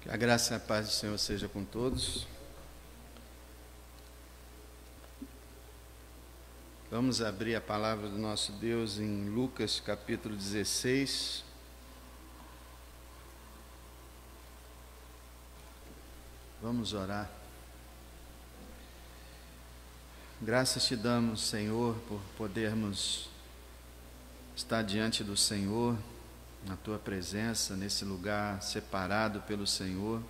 Que a graça e a paz do Senhor seja com todos. Vamos abrir a palavra do nosso Deus em Lucas capítulo 16. Vamos orar. Graças te damos, Senhor, por podermos estar diante do Senhor, na tua presença, nesse lugar separado pelo Senhor,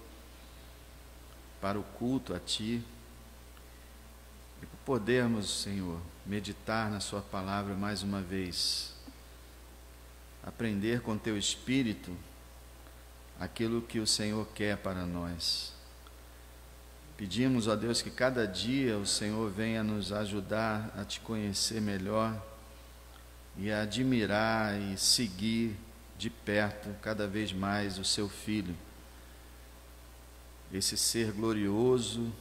para o culto a ti, e por podermos, Senhor, meditar na sua palavra mais uma vez, aprender com teu Espírito aquilo que o Senhor quer para nós. Pedimos, ó Deus, que cada dia o Senhor venha nos ajudar a te conhecer melhor e a admirar e seguir de perto cada vez mais o seu Filho, esse ser glorioso,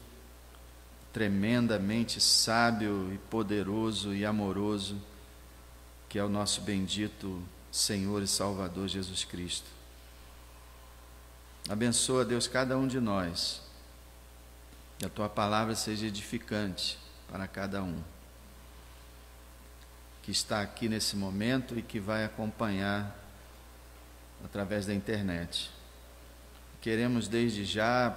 tremendamente sábio e poderoso e amoroso, que é o nosso bendito Senhor e Salvador Jesus Cristo. Abençoa, Deus, cada um de nós, que a tua palavra seja edificante para cada um que está aqui nesse momento e que vai acompanhar através da internet. Queremos desde já,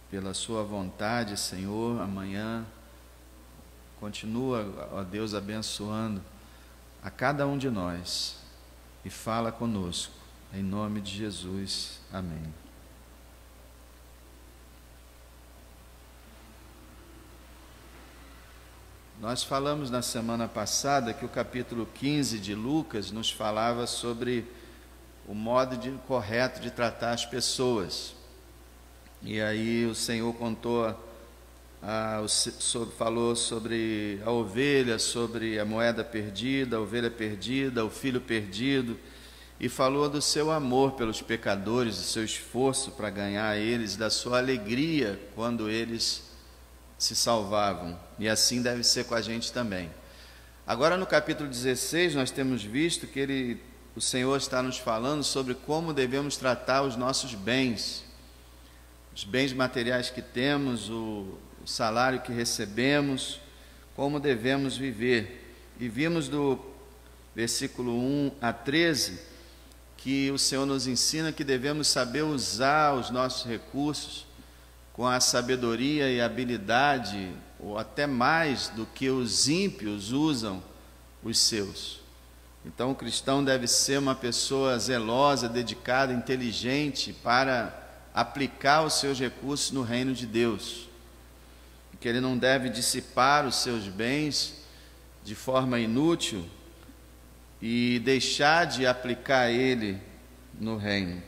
pela sua vontade, Senhor, amanhã, continua, ó Deus, abençoando a cada um de nós e fala conosco, em nome de Jesus, amém. Nós falamos na semana passada que o capítulo 15 de Lucas nos falava sobre o modo correto de tratar as pessoas. E aí o Senhor falou sobre a ovelha, sobre a moeda perdida, a ovelha perdida, o filho perdido, e falou do seu amor pelos pecadores, do seu esforço para ganhar eles, da sua alegria quando eles se salvavam. E assim deve ser com a gente também. Agora no capítulo 16 nós temos visto que o Senhor está nos falando sobre como devemos tratar os nossos bens, os bens materiais que temos, o salário que recebemos, como devemos viver. E vimos do versículo 1 a 13 que o Senhor nos ensina que devemos saber usar os nossos recursos com a sabedoria e habilidade, ou até mais do que os ímpios usam os seus. Então o cristão deve ser uma pessoa zelosa, dedicada, inteligente para aplicar os seus recursos no reino de Deus. Que ele não deve dissipar os seus bens de forma inútil e deixar de aplicar ele no reino.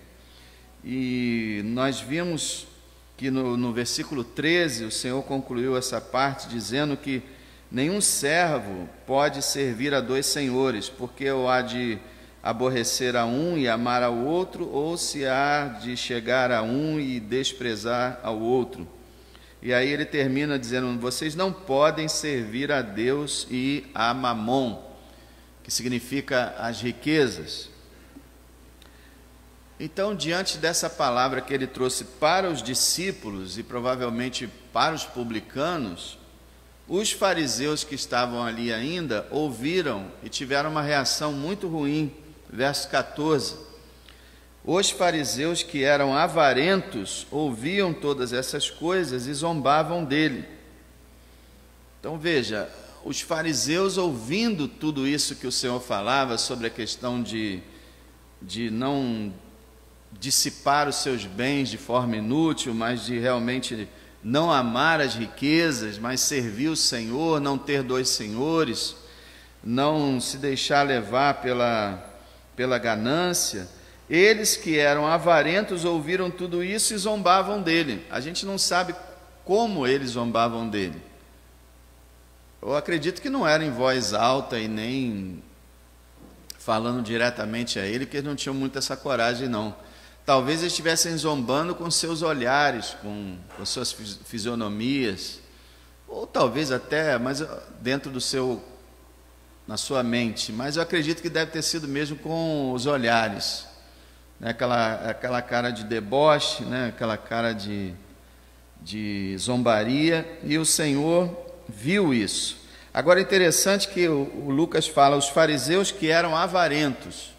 E nós vimos que no versículo 13 o Senhor concluiu essa parte dizendo que nenhum servo pode servir a dois senhores, porque ou há de aborrecer a um e amar ao outro, ou se há de chegar a um e desprezar ao outro. E aí ele termina dizendo: vocês não podem servir a Deus e a Mamon, que significa as riquezas. Então, diante dessa palavra que ele trouxe para os discípulos e provavelmente para os publicanos, os fariseus que estavam ali ainda ouviram e tiveram uma reação muito ruim. Verso 14: os fariseus que eram avarentos ouviam todas essas coisas e zombavam dele. Então veja, os fariseus ouvindo tudo isso que o Senhor falava sobre a questão de não dissipar os seus bens de forma inútil, mas de realmente não amar as riquezas, mas servir o Senhor, não ter dois senhores, não se deixar levar pela ganância. Eles que eram avarentos ouviram tudo isso e zombavam dele. A gente não sabe como eles zombavam dele. Eu acredito que não era em voz alta e nem falando diretamente a ele, que eles não tinham muito essa coragem, não. Talvez eles estivessem zombando com seus olhares, com suas fisionomias, ou talvez até mas dentro na sua mente, mas eu acredito que deve ter sido mesmo com os olhares, né? Aquela cara de deboche, né? Aquela cara de zombaria, e o Senhor viu isso. Agora é interessante que o Lucas fala, os fariseus que eram avarentos.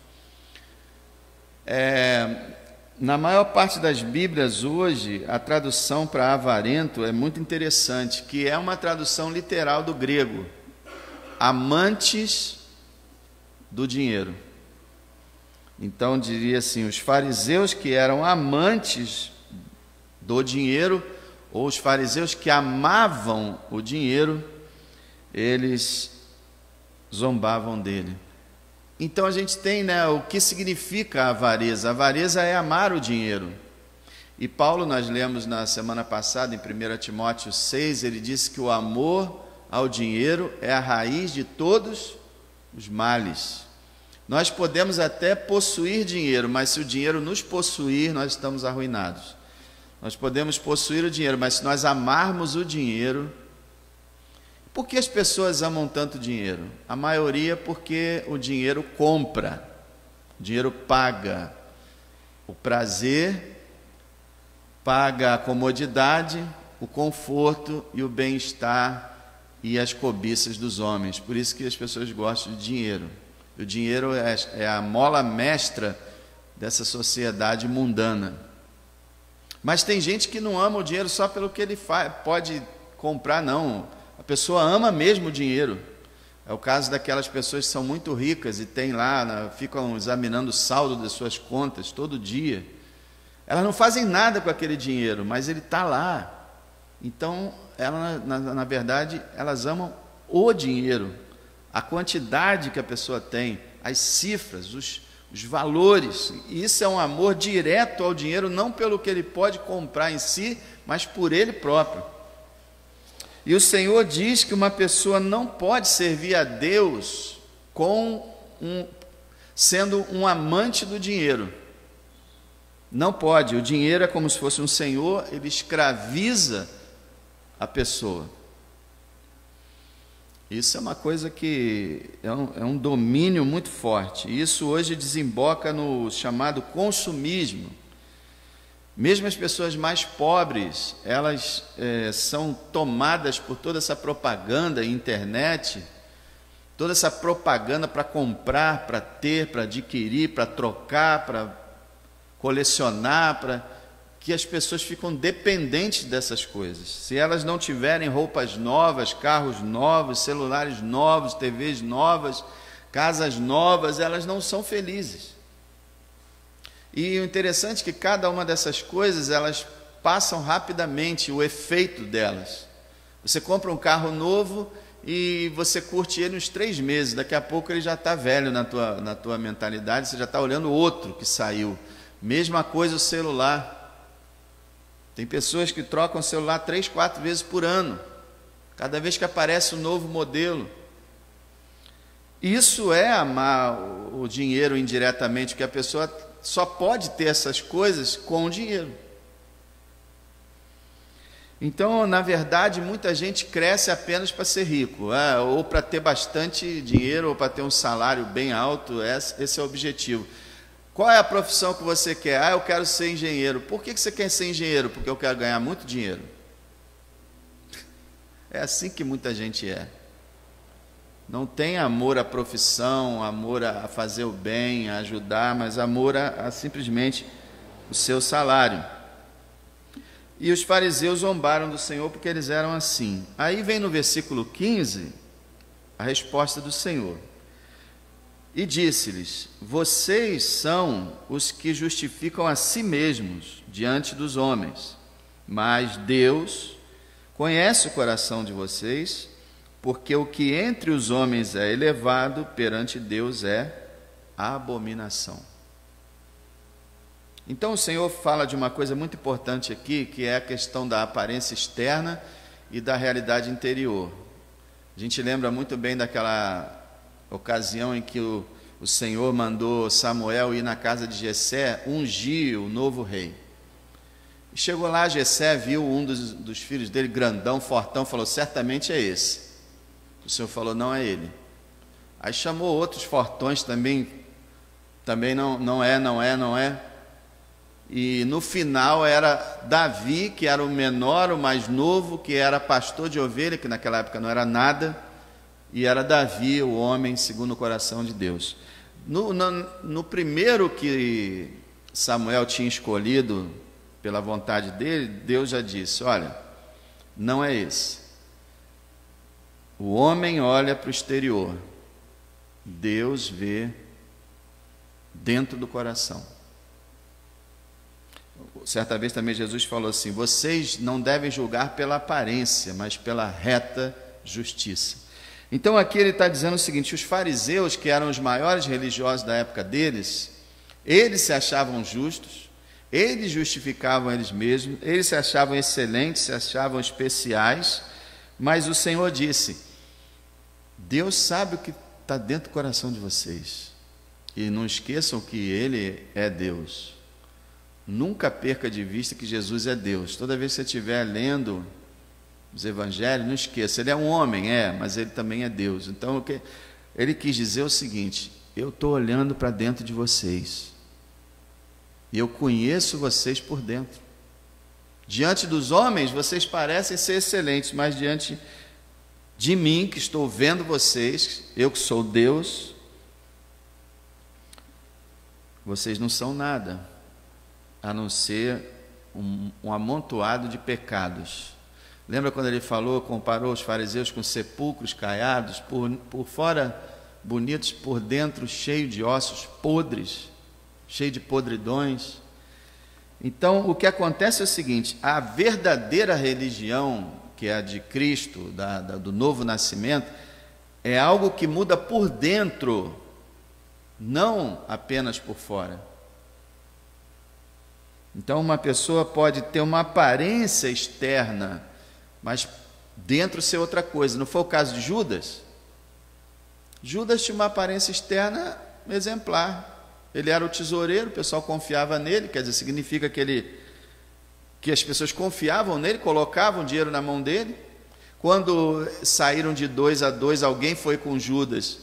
Na maior parte das Bíblias hoje, a tradução para avarento é muito interessante, que é uma tradução literal do grego, amantes do dinheiro. Então diria assim, os fariseus que eram amantes do dinheiro, ou os fariseus que amavam o dinheiro, eles zombavam dele. Então a gente tem, né, o que significa a avareza. A avareza é amar o dinheiro. E Paulo, nós lemos na semana passada, em 1 Timóteo 6, ele disse que o amor ao dinheiro é a raiz de todos os males. Nós podemos até possuir dinheiro, mas se o dinheiro nos possuir, nós estamos arruinados. Nós podemos possuir o dinheiro, mas se nós amarmos o dinheiro... Por que as pessoas amam tanto dinheiro? A maioria porque o dinheiro compra, o dinheiro paga o prazer, paga a comodidade, o conforto e o bem-estar e as cobiças dos homens. Por isso que as pessoas gostam de dinheiro. O dinheiro é a mola mestra dessa sociedade mundana. Mas tem gente que não ama o dinheiro só pelo que ele pode comprar, não. A pessoa ama mesmo o dinheiro. É o caso daquelas pessoas que são muito ricas e tem lá, ficam examinando o saldo das suas contas todo dia. Elas não fazem nada com aquele dinheiro, mas ele está lá. Então, na verdade, elas amam o dinheiro, a quantidade que a pessoa tem, as cifras, os valores. E isso é um amor direto ao dinheiro, não pelo que ele pode comprar em si, mas por ele próprio. E o Senhor diz que uma pessoa não pode servir a Deus sendo um amante do dinheiro. Não pode. O dinheiro é como se fosse um senhor, ele escraviza a pessoa. Isso é uma coisa que é um domínio muito forte. E isso hoje desemboca no chamado consumismo. Mesmo as pessoas mais pobres, elas são tomadas por toda essa propaganda, internet, toda essa propaganda para comprar, para ter, para adquirir, para trocar, para colecionar, que as pessoas ficam dependentes dessas coisas. Se elas não tiverem roupas novas, carros novos, celulares novos, TVs novas, casas novas, elas não são felizes. E o interessante é que cada uma dessas coisas, elas passam rapidamente o efeito delas. Você compra um carro novo e você curte ele uns 3 meses, daqui a pouco ele já está velho na tua mentalidade, você já está olhando outro que saiu. Mesma coisa o celular. Tem pessoas que trocam o celular 3, 4 vezes por ano, cada vez que aparece um novo modelo. Isso é amar o dinheiro indiretamente, porque a pessoa só pode ter essas coisas com o dinheiro. Então, na verdade, muita gente cresce apenas para ser rico, ou para ter bastante dinheiro, ou para ter um salário bem alto. Esse é o objetivo. Qual é a profissão que você quer? Eu quero ser engenheiro. Por que você quer ser engenheiro? Porque eu quero ganhar muito dinheiro. É assim que muita gente é. Não tem amor à profissão, amor a fazer o bem, a ajudar, mas amor a simplesmente o seu salário. E os fariseus zombaram do Senhor porque eles eram assim. Aí vem no versículo 15 a resposta do Senhor. E disse-lhes: vocês são os que justificam a si mesmos diante dos homens, mas Deus conhece o coração de vocês, porque o que entre os homens é elevado, perante Deus é abominação. Então o Senhor fala de uma coisa muito importante aqui, que é a questão da aparência externa e da realidade interior. A gente lembra muito bem daquela ocasião em que o Senhor mandou Samuel ir na casa de Jessé, ungir o novo rei. E chegou lá, Jessé viu um dos filhos dele, grandão, fortão, falou: certamente é esse. O Senhor falou: não é ele. Aí chamou outros fortões também não é. e no final era Davi, que era o menor, o mais novo, que era pastor de ovelha, que naquela época não era nada, e era Davi, o homem segundo o coração de Deus. No primeiro que Samuel tinha escolhido pela vontade dele, Deus já disse: olha, não é esse. O homem olha para o exterior, Deus vê dentro do coração. Certa vez também Jesus falou assim: vocês não devem julgar pela aparência, mas pela reta justiça. Então aqui ele está dizendo o seguinte: os fariseus, que eram os maiores religiosos da época deles, eles se achavam justos, eles justificavam eles mesmos, eles se achavam excelentes, se achavam especiais, mas o Senhor disse: Deus sabe o que está dentro do coração de vocês, e não esqueçam que Ele é Deus. Nunca perca de vista que Jesus é Deus. Toda vez que você estiver lendo os evangelhos, não esqueça, Ele é um homem, mas Ele também é Deus. Então, o que Ele quis dizer é o seguinte: eu estou olhando para dentro de vocês, e eu conheço vocês por dentro. Diante dos homens, vocês parecem ser excelentes, mas diante de mim, que estou vendo vocês, eu que sou Deus, vocês não são nada, a não ser um amontoado de pecados. Lembra quando ele comparou os fariseus com sepulcros caiados, por fora bonitos, por dentro cheio de ossos podres, cheio de podridões? Então, o que acontece é o seguinte: a verdadeira religião, que é a de Cristo, do novo nascimento, é algo que muda por dentro, não apenas por fora. Então, uma pessoa pode ter uma aparência externa, mas dentro ser outra coisa. Não foi o caso de Judas? Judas tinha uma aparência externa exemplar. Ele era o tesoureiro, o pessoal confiava nele, quer dizer, significa que as pessoas confiavam nele, colocavam dinheiro na mão dele. Quando saíram de 2 a 2, alguém foi com Judas,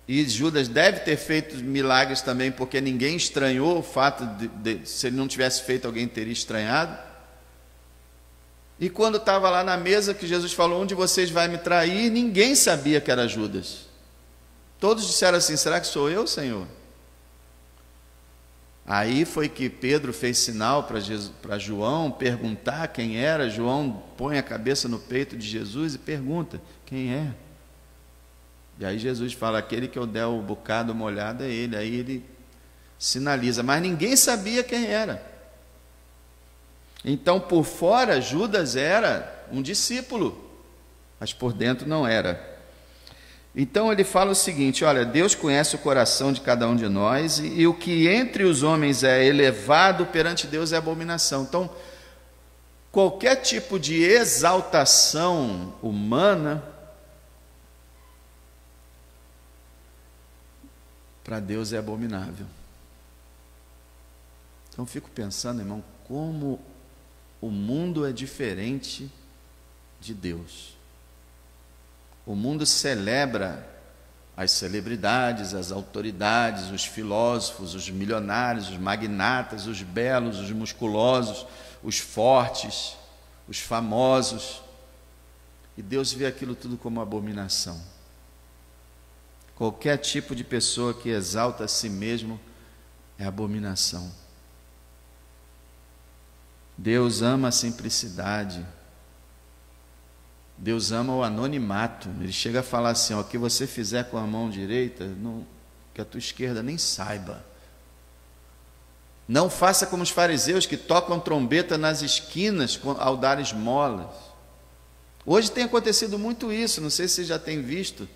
e Judas deve ter feito milagres também, porque ninguém estranhou o fato se ele não tivesse feito, alguém teria estranhado. E quando estava lá na mesa, que Jesus falou: um de vocês vai me trair, ninguém sabia que era Judas. Todos disseram assim: será que sou eu, Senhor? Aí foi que Pedro fez sinal para João perguntar quem era. João põe a cabeça no peito de Jesus e pergunta: quem é? E aí Jesus fala: aquele que eu der o bocado molhado é ele. Aí ele sinaliza, mas ninguém sabia quem era. Então, por fora, Judas era um discípulo, mas por dentro não era. Então ele fala o seguinte: olha, Deus conhece o coração de cada um de nós, e o que entre os homens é elevado, perante Deus é abominação. Então, qualquer tipo de exaltação humana, para Deus é abominável. Então fico pensando, irmão, como o mundo é diferente de Deus. O mundo celebra as celebridades, as autoridades, os filósofos, os milionários, os magnatas, os belos, os musculosos, os fortes, os famosos. E Deus vê aquilo tudo como abominação. Qualquer tipo de pessoa que exalta a si mesmo é abominação. Deus ama a simplicidade. Deus ama o anonimato. Ele chega a falar assim: ó, o que você fizer com a mão direita, que a tua esquerda nem saiba. Não faça como os fariseus, que tocam trombeta nas esquinas ao dar esmolas. Hoje tem acontecido muito isso, não sei se você já tem visto.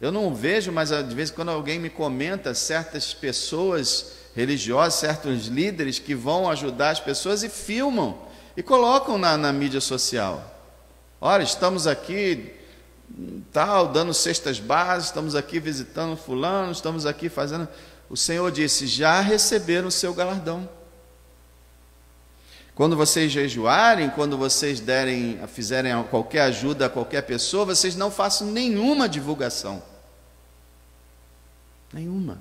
Eu não vejo, mas de vez em quando alguém me comenta certas pessoas religiosas, certos líderes que vão ajudar as pessoas e filmam e colocam na mídia social. Olha, estamos aqui dando cestas básicas, estamos aqui visitando fulano, estamos aqui fazendo... O Senhor disse: já receberam o seu galardão. Quando vocês jejuarem, quando vocês fizerem qualquer ajuda a qualquer pessoa, vocês não façam nenhuma divulgação. Nenhuma.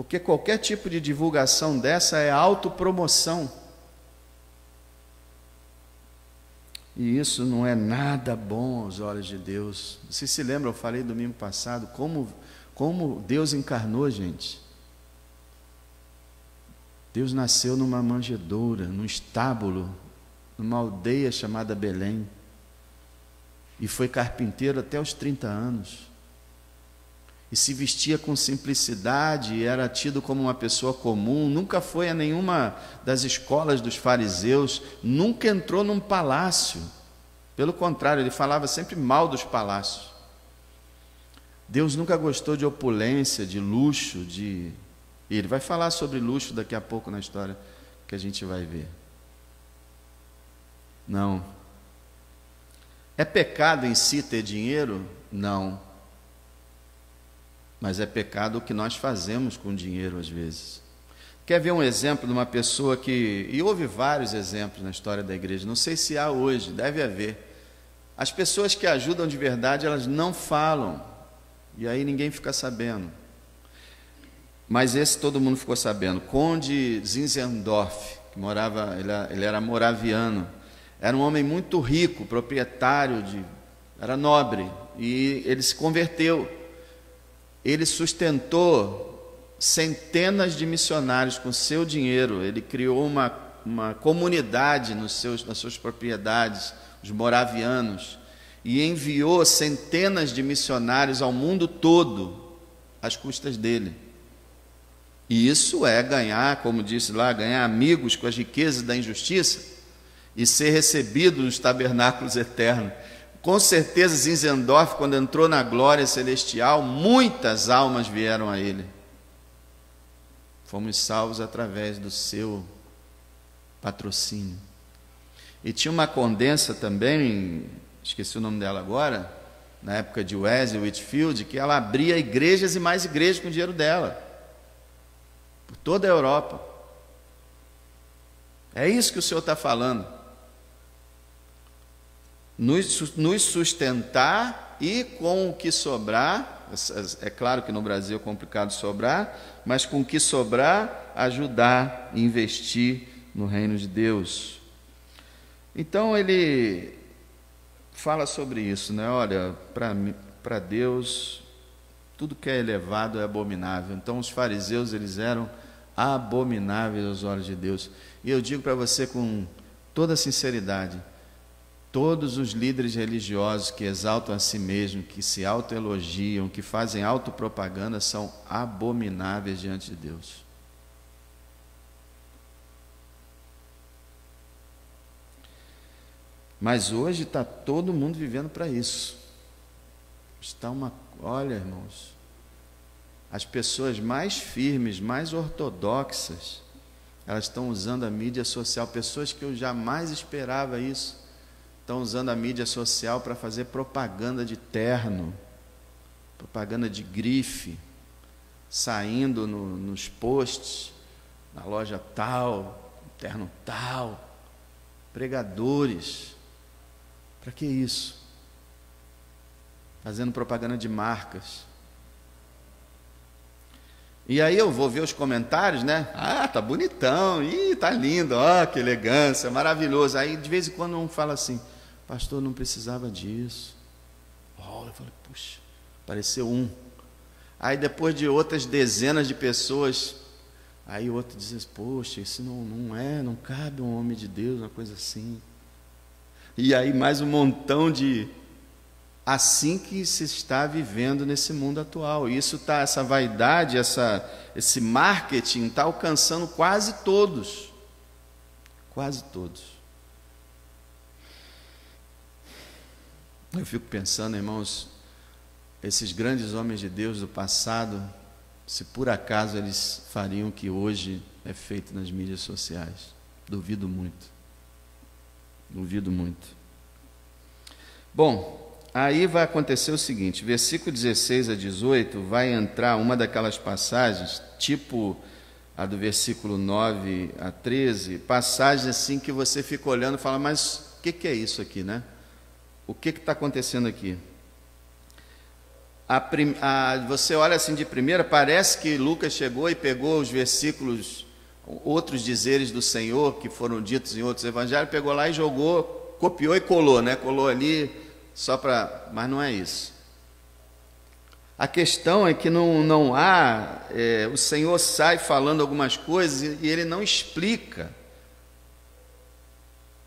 Porque qualquer tipo de divulgação dessa é autopromoção. E isso não é nada bom aos olhos de Deus. Vocês se lembram, eu falei domingo passado, como Deus encarnou, gente. Deus nasceu numa manjedoura, num estábulo, numa aldeia chamada Belém. E foi carpinteiro até os 30 anos. E se vestia com simplicidade, era tido como uma pessoa comum, nunca foi a nenhuma das escolas dos fariseus, nunca entrou num palácio. Pelo contrário, ele falava sempre mal dos palácios. Deus nunca gostou de opulência, de luxo, E ele vai falar sobre luxo daqui a pouco na história que a gente vai ver. Não. É pecado em si ter dinheiro? Não. Mas é pecado o que nós fazemos com dinheiro às vezes. Quer ver um exemplo de uma pessoa que... E houve vários exemplos na história da igreja, não sei se há hoje, deve haver. As pessoas que ajudam de verdade, elas não falam. E aí ninguém fica sabendo. Mas esse todo mundo ficou sabendo. Conde Zinzendorf, que morava, ele era moraviano. Era um homem muito rico, proprietário, era nobre. E ele se converteu. Ele sustentou centenas de missionários com seu dinheiro. Ele criou uma comunidade nas suas propriedades, os moravianos, e enviou centenas de missionários ao mundo todo, às custas dele. E isso é ganhar, como disse lá, ganhar amigos com as riquezas da injustiça e ser recebido nos tabernáculos eternos. Com certeza, Zinzendorf, quando entrou na glória celestial, muitas almas vieram a ele. Fomos salvos através do seu patrocínio. E tinha uma condensa também, esqueci o nome dela agora, na época de Wesley Whitfield, que ela abria igrejas e mais igrejas com o dinheiro dela, por toda a Europa. É isso que o Senhor está falando. Nos sustentar e com o que sobrar, é claro que no Brasil é complicado sobrar, mas com o que sobrar, ajudar, investir no reino de Deus. Então ele fala sobre isso, né? Olha, para Deus, tudo que é elevado é abominável. Então os fariseus, eles eram abomináveis aos olhos de Deus. E eu digo para você com toda sinceridade, todos os líderes religiosos que exaltam a si mesmos, que se autoelogiam, que fazem autopropaganda, são abomináveis diante de Deus. Mas hoje está todo mundo vivendo para isso. Olha, irmãos, as pessoas mais firmes, mais ortodoxas, elas estão usando a mídia social, pessoas que eu jamais esperava isso. Estão usando a mídia social para fazer propaganda de terno, propaganda de grife, saindo nos posts, na loja tal, terno tal, pregadores. Para que isso? Fazendo propaganda de marcas. E aí eu vou ver os comentários, né? Ah, tá bonitão, ih, tá lindo, ó, que elegância, maravilhoso. Aí de vez em quando um fala assim, pastor, não precisava disso. Eu falei, puxa, apareceu um. Aí depois de outras dezenas de pessoas, aí o outro diz, poxa, isso não cabe um homem de Deus, uma coisa assim. E aí mais um montão de... Assim que se está vivendo nesse mundo atual. Essa vaidade, esse marketing está alcançando quase todos. Quase todos. Eu fico pensando, irmãos, esses grandes homens de Deus do passado, se por acaso eles fariam o que hoje é feito nas mídias sociais. Duvido muito. Duvido muito. Bom, aí vai acontecer o seguinte, versículo 16 a 18, vai entrar uma daquelas passagens, tipo a do versículo 9 a 13, passagens assim que você fica olhando e fala, mas o que é isso aqui, né? O que está acontecendo aqui? você olha assim de primeira, parece que Lucas chegou e pegou os versículos, outros dizeres do Senhor, que foram ditos em outros evangelhos, pegou lá e jogou, copiou e colou, né? Colou ali, mas não é isso. A questão é que não há, o Senhor sai falando algumas coisas e Ele não explica.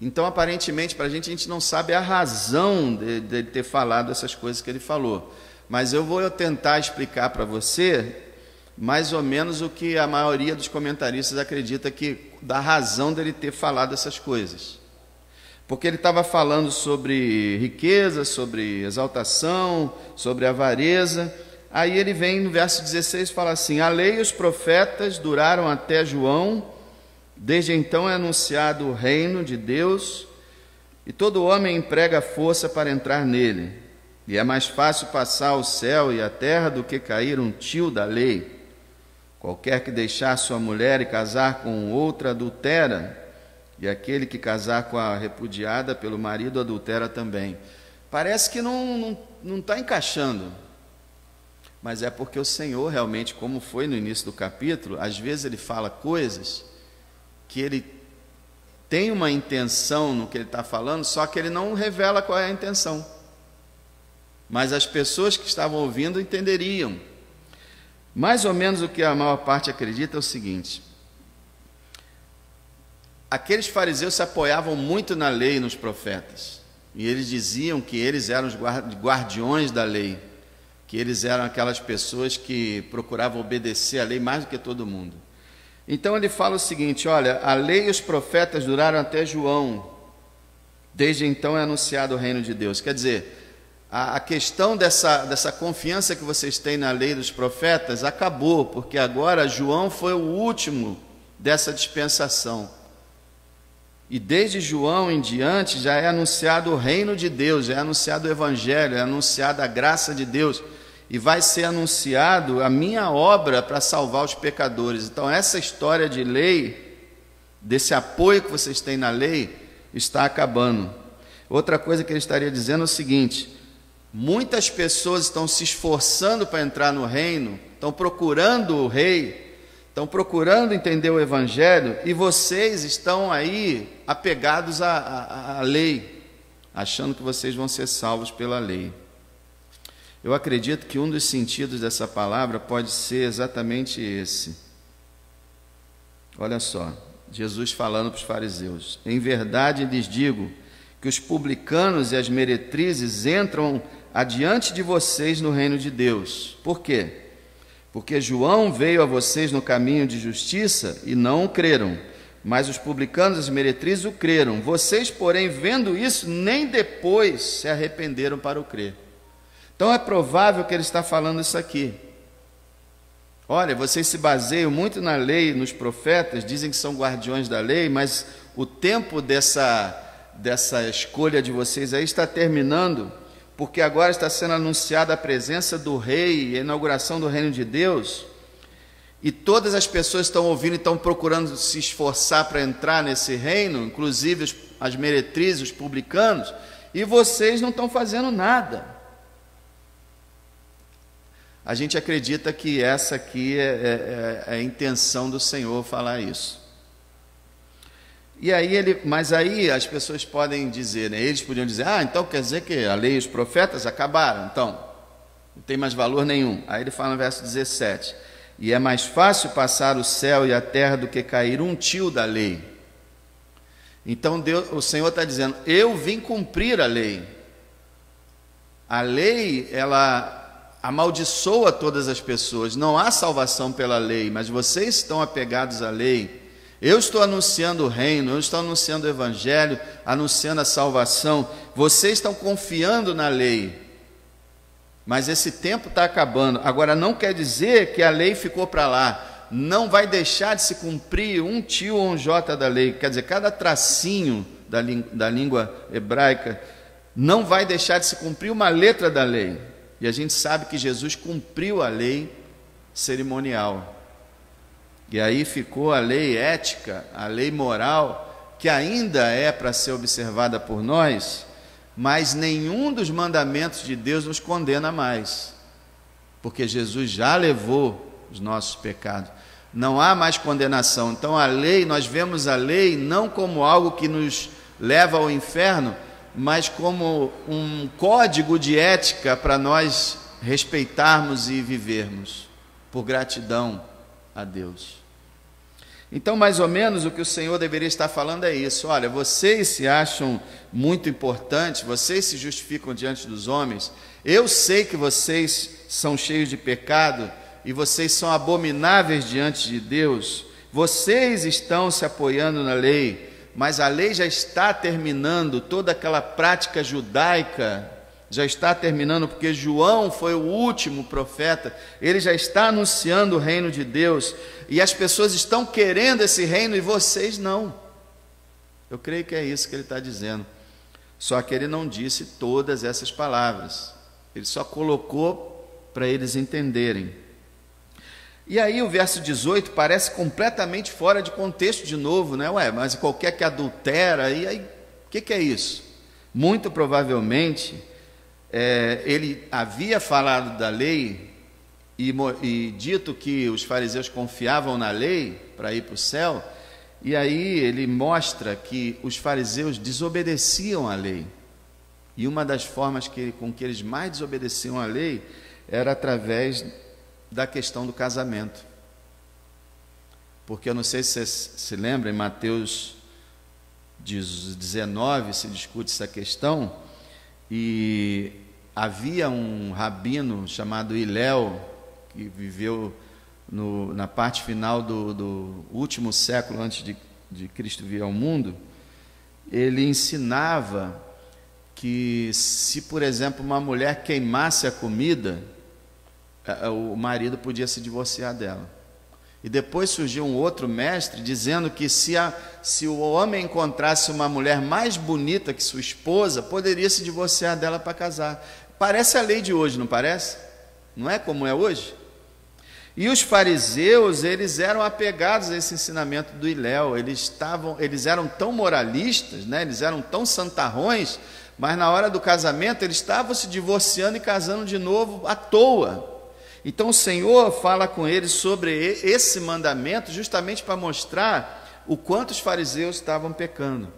Então, aparentemente, para a gente não sabe a razão de Ele ter falado essas coisas que Ele falou. Mas eu vou tentar explicar para você, mais ou menos, o que a maioria dos comentaristas acredita da razão dele ter falado essas coisas. Porque ele estava falando sobre riqueza, sobre exaltação, sobre avareza. Aí ele vem no verso 16 e fala assim: a lei e os profetas duraram até João, desde então é anunciado o reino de Deus, e todo homem emprega força para entrar nele. E é mais fácil passar o céu e a terra do que cair um tio da lei. Qualquer que deixar sua mulher e casar com outra adultera, e aquele que casar com a repudiada pelo marido adultera também. Parece que não está encaixando, mas é porque o Senhor realmente, como foi no início do capítulo, às vezes Ele fala coisas que Ele tem uma intenção no que Ele está falando, só que Ele não revela qual é a intenção. Mas as pessoas que estavam ouvindo entenderiam. Mais ou menos o que a maior parte acredita é o seguinte: aqueles fariseus se apoiavam muito na lei e nos profetas, e eles diziam que eles eram os guardiões da lei, que eles eram aquelas pessoas que procuravam obedecer a lei mais do que todo mundo. Então ele fala o seguinte: olha, a lei e os profetas duraram até João, desde então é anunciado o reino de Deus. Quer dizer, a questão dessa confiança que vocês têm na lei dos profetas acabou, porque agora João foi o último dessa dispensação. E desde João em diante já é anunciado o reino de Deus, já é anunciado o evangelho, é anunciada a graça de Deus, e vai ser anunciado a minha obra para salvar os pecadores. Então essa história de lei, desse apoio que vocês têm na lei, está acabando. Outra coisa que ele estaria dizendo é o seguinte: muitas pessoas estão se esforçando para entrar no reino, estão procurando o rei, estão procurando entender o evangelho, e vocês estão aí apegados à lei, achando que vocês vão ser salvos pela lei. Eu acredito que um dos sentidos dessa palavra pode ser exatamente esse. Olha só, Jesus falando para os fariseus: em verdade lhes digo que os publicanos e as meretrizes entram adiante de vocês no reino de Deus. Por quê? Porque João veio a vocês no caminho de justiça e não o creram, mas os publicanos e as meretrizes o creram. Vocês, porém, vendo isso, nem depois se arrependeram para o crer. Então é provável que ele está falando isso aqui. Olha, vocês se baseiam muito na lei e nos profetas, dizem que são guardiões da lei, mas o tempo dessa escolha de vocês aí está terminando, porque agora está sendo anunciada a presença do rei, a inauguração do reino de Deus, e todas as pessoas estão ouvindo e estão procurando se esforçar para entrar nesse reino, inclusive as meretrizes, os publicanos, e vocês não estão fazendo nada. A gente acredita que essa aqui é a intenção do Senhor falar isso. E aí mas aí as pessoas podem dizer, né? Eles podiam dizer: então quer dizer que a lei e os profetas acabaram, então não tem mais valor nenhum. Aí ele fala no verso 17: e é mais fácil passar o céu e a terra do que cair um tio da lei. Então o Senhor está dizendo: eu vim cumprir a lei. A lei, ela amaldiçoa todas as pessoas, não há salvação pela lei, mas vocês estão apegados à lei. Eu estou anunciando o reino, eu estou anunciando o evangelho, anunciando a salvação. Vocês estão confiando na lei, mas esse tempo está acabando. Agora, não quer dizer que a lei ficou para lá. Não vai deixar de se cumprir um tio ou um jota da lei. Quer dizer, cada tracinho da língua hebraica não vai deixar de se cumprir uma letra da lei. E a gente sabe que Jesus cumpriu a lei cerimonial. E aí ficou a lei ética, a lei moral, que ainda é para ser observada por nós, mas nenhum dos mandamentos de Deus nos condena mais. porque Jesus já levou os nossos pecados. Não há mais condenação. Então a lei, nós vemos a lei não como algo que nos leva ao inferno, mas como um código de ética para nós respeitarmos e vivermos, por gratidão a Deus. Então, mais ou menos, o que o Senhor deveria estar falando é isso: olha, vocês se acham muito importantes, vocês se justificam diante dos homens, eu sei que vocês são cheios de pecado, e vocês são abomináveis diante de Deus, vocês estão se apoiando na lei, mas a lei já está terminando, toda aquela prática judaica já está terminando, porque João foi o último profeta, ele já está anunciando o reino de Deus, e as pessoas estão querendo esse reino e vocês não. Eu creio que é isso que ele está dizendo, só que ele não disse todas essas palavras, ele só colocou para eles entenderem. E aí o verso 18 parece completamente fora de contexto de novo, né? Mas qualquer que adultera, e aí, o que é isso? Muito provavelmente, ele havia falado da lei e dito que os fariseus confiavam na lei para ir para o céu, e aí ele mostra que os fariseus desobedeciam à lei. E uma das formas com que eles mais desobedeciam à lei era através da questão do casamento. Porque eu não sei se você se lembra, em Mateus 19 se discute essa questão, e havia um rabino chamado Hilel, que viveu na parte final do último século antes de Cristo vir ao mundo. Ele ensinava que se, por exemplo, uma mulher queimasse a comida, o marido podia se divorciar dela. E depois surgiu um outro mestre dizendo que se o homem encontrasse uma mulher mais bonita que sua esposa, poderia se divorciar dela para casar. Parece a lei de hoje, não parece? Não é como é hoje? E os fariseus, eles eram apegados a esse ensinamento do Hilel, eles eram tão moralistas, né? Eles eram tão santarrões, mas na hora do casamento eles estavam se divorciando e casando de novo à toa. Então o Senhor fala com eles sobre esse mandamento justamente para mostrar o quanto os fariseus estavam pecando.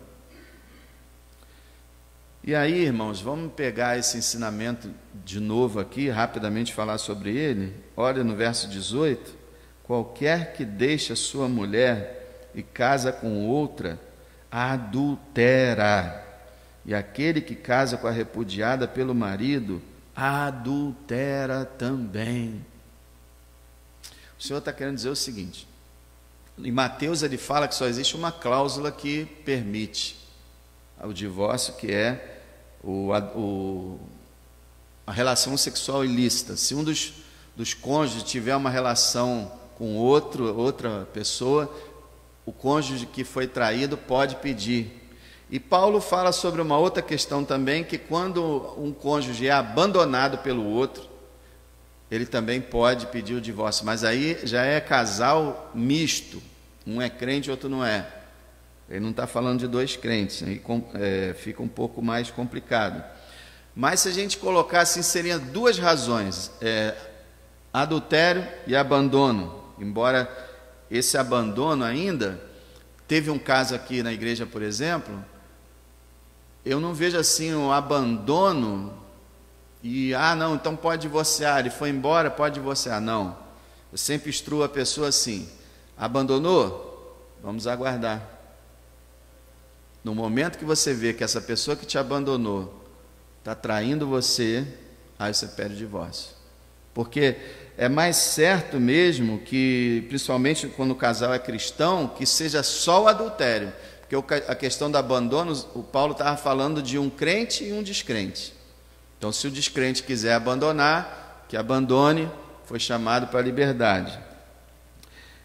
E aí, irmãos, vamos pegar esse ensinamento de novo aqui, rapidamente falar sobre ele. Olha no verso 18: qualquer que deixa sua mulher e casa com outra, adultera, e aquele que casa com a repudiada pelo marido, adultera também. O Senhor está querendo dizer o seguinte: em Mateus ele fala que só existe uma cláusula que permite o divórcio, que é a relação sexual ilícita. Se um dos cônjuges tiver uma relação com outra pessoa, o cônjuge que foi traído pode pedir. E Paulo fala sobre uma outra questão também, que quando um cônjuge é abandonado pelo outro, ele também pode pedir o divórcio, mas aí já é casal misto, um é crente e outro não é. Ele não está falando de dois crentes, aí fica um pouco mais complicado. Mas se a gente colocar assim, seriam duas razões: adultério e abandono. Embora esse abandono ainda, teve um caso aqui na igreja, por exemplo, eu não vejo assim um abandono e, não, então pode divorciar, ele foi embora, pode divorciar. Não, eu sempre instruo a pessoa assim: abandonou? Vamos aguardar. No momento que você vê que essa pessoa que te abandonou está traindo você, aí você pede o divórcio. Porque é mais certo mesmo que, principalmente quando o casal é cristão, que seja só o adultério. Porque a questão do abandono, o Paulo estava falando de um crente e um descrente. Então, se o descrente quiser abandonar, que abandone, foi chamado para a liberdade.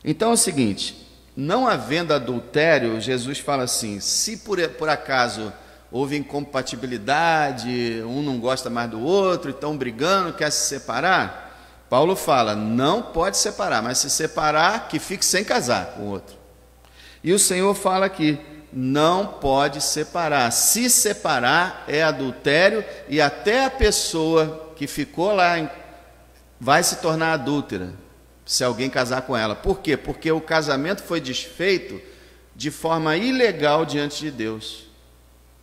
Então é o seguinte: não havendo adultério, Jesus fala assim, se por acaso houve incompatibilidade, um não gosta mais do outro, estão brigando, quer se separar, Paulo fala, não pode separar, mas se separar, que fique sem casar com o outro. E o Senhor fala aqui, não pode separar. Se separar é adultério, e até a pessoa que ficou lá vai se tornar adúltera se alguém casar com ela. Por quê? Porque o casamento foi desfeito de forma ilegal diante de Deus.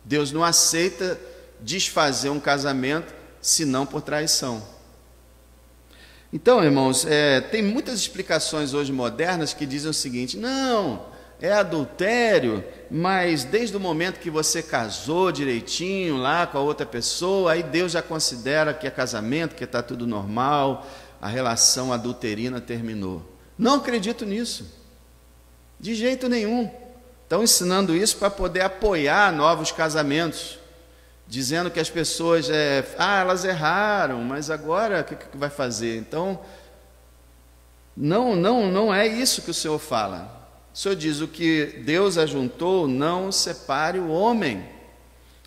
Deus não aceita desfazer um casamento senão por traição. Então, irmãos, tem muitas explicações hoje modernas que dizem o seguinte: não, é adultério, mas desde o momento que você casou direitinho lá com a outra pessoa, aí Deus já considera que é casamento, que está tudo normal, a relação adulterina terminou. Não acredito nisso, de jeito nenhum. Estão ensinando isso para poder apoiar novos casamentos, dizendo que as pessoas, elas erraram, mas agora o que vai fazer? Então, não é isso que o Senhor fala. O Senhor diz: o que Deus ajuntou, não separe o homem.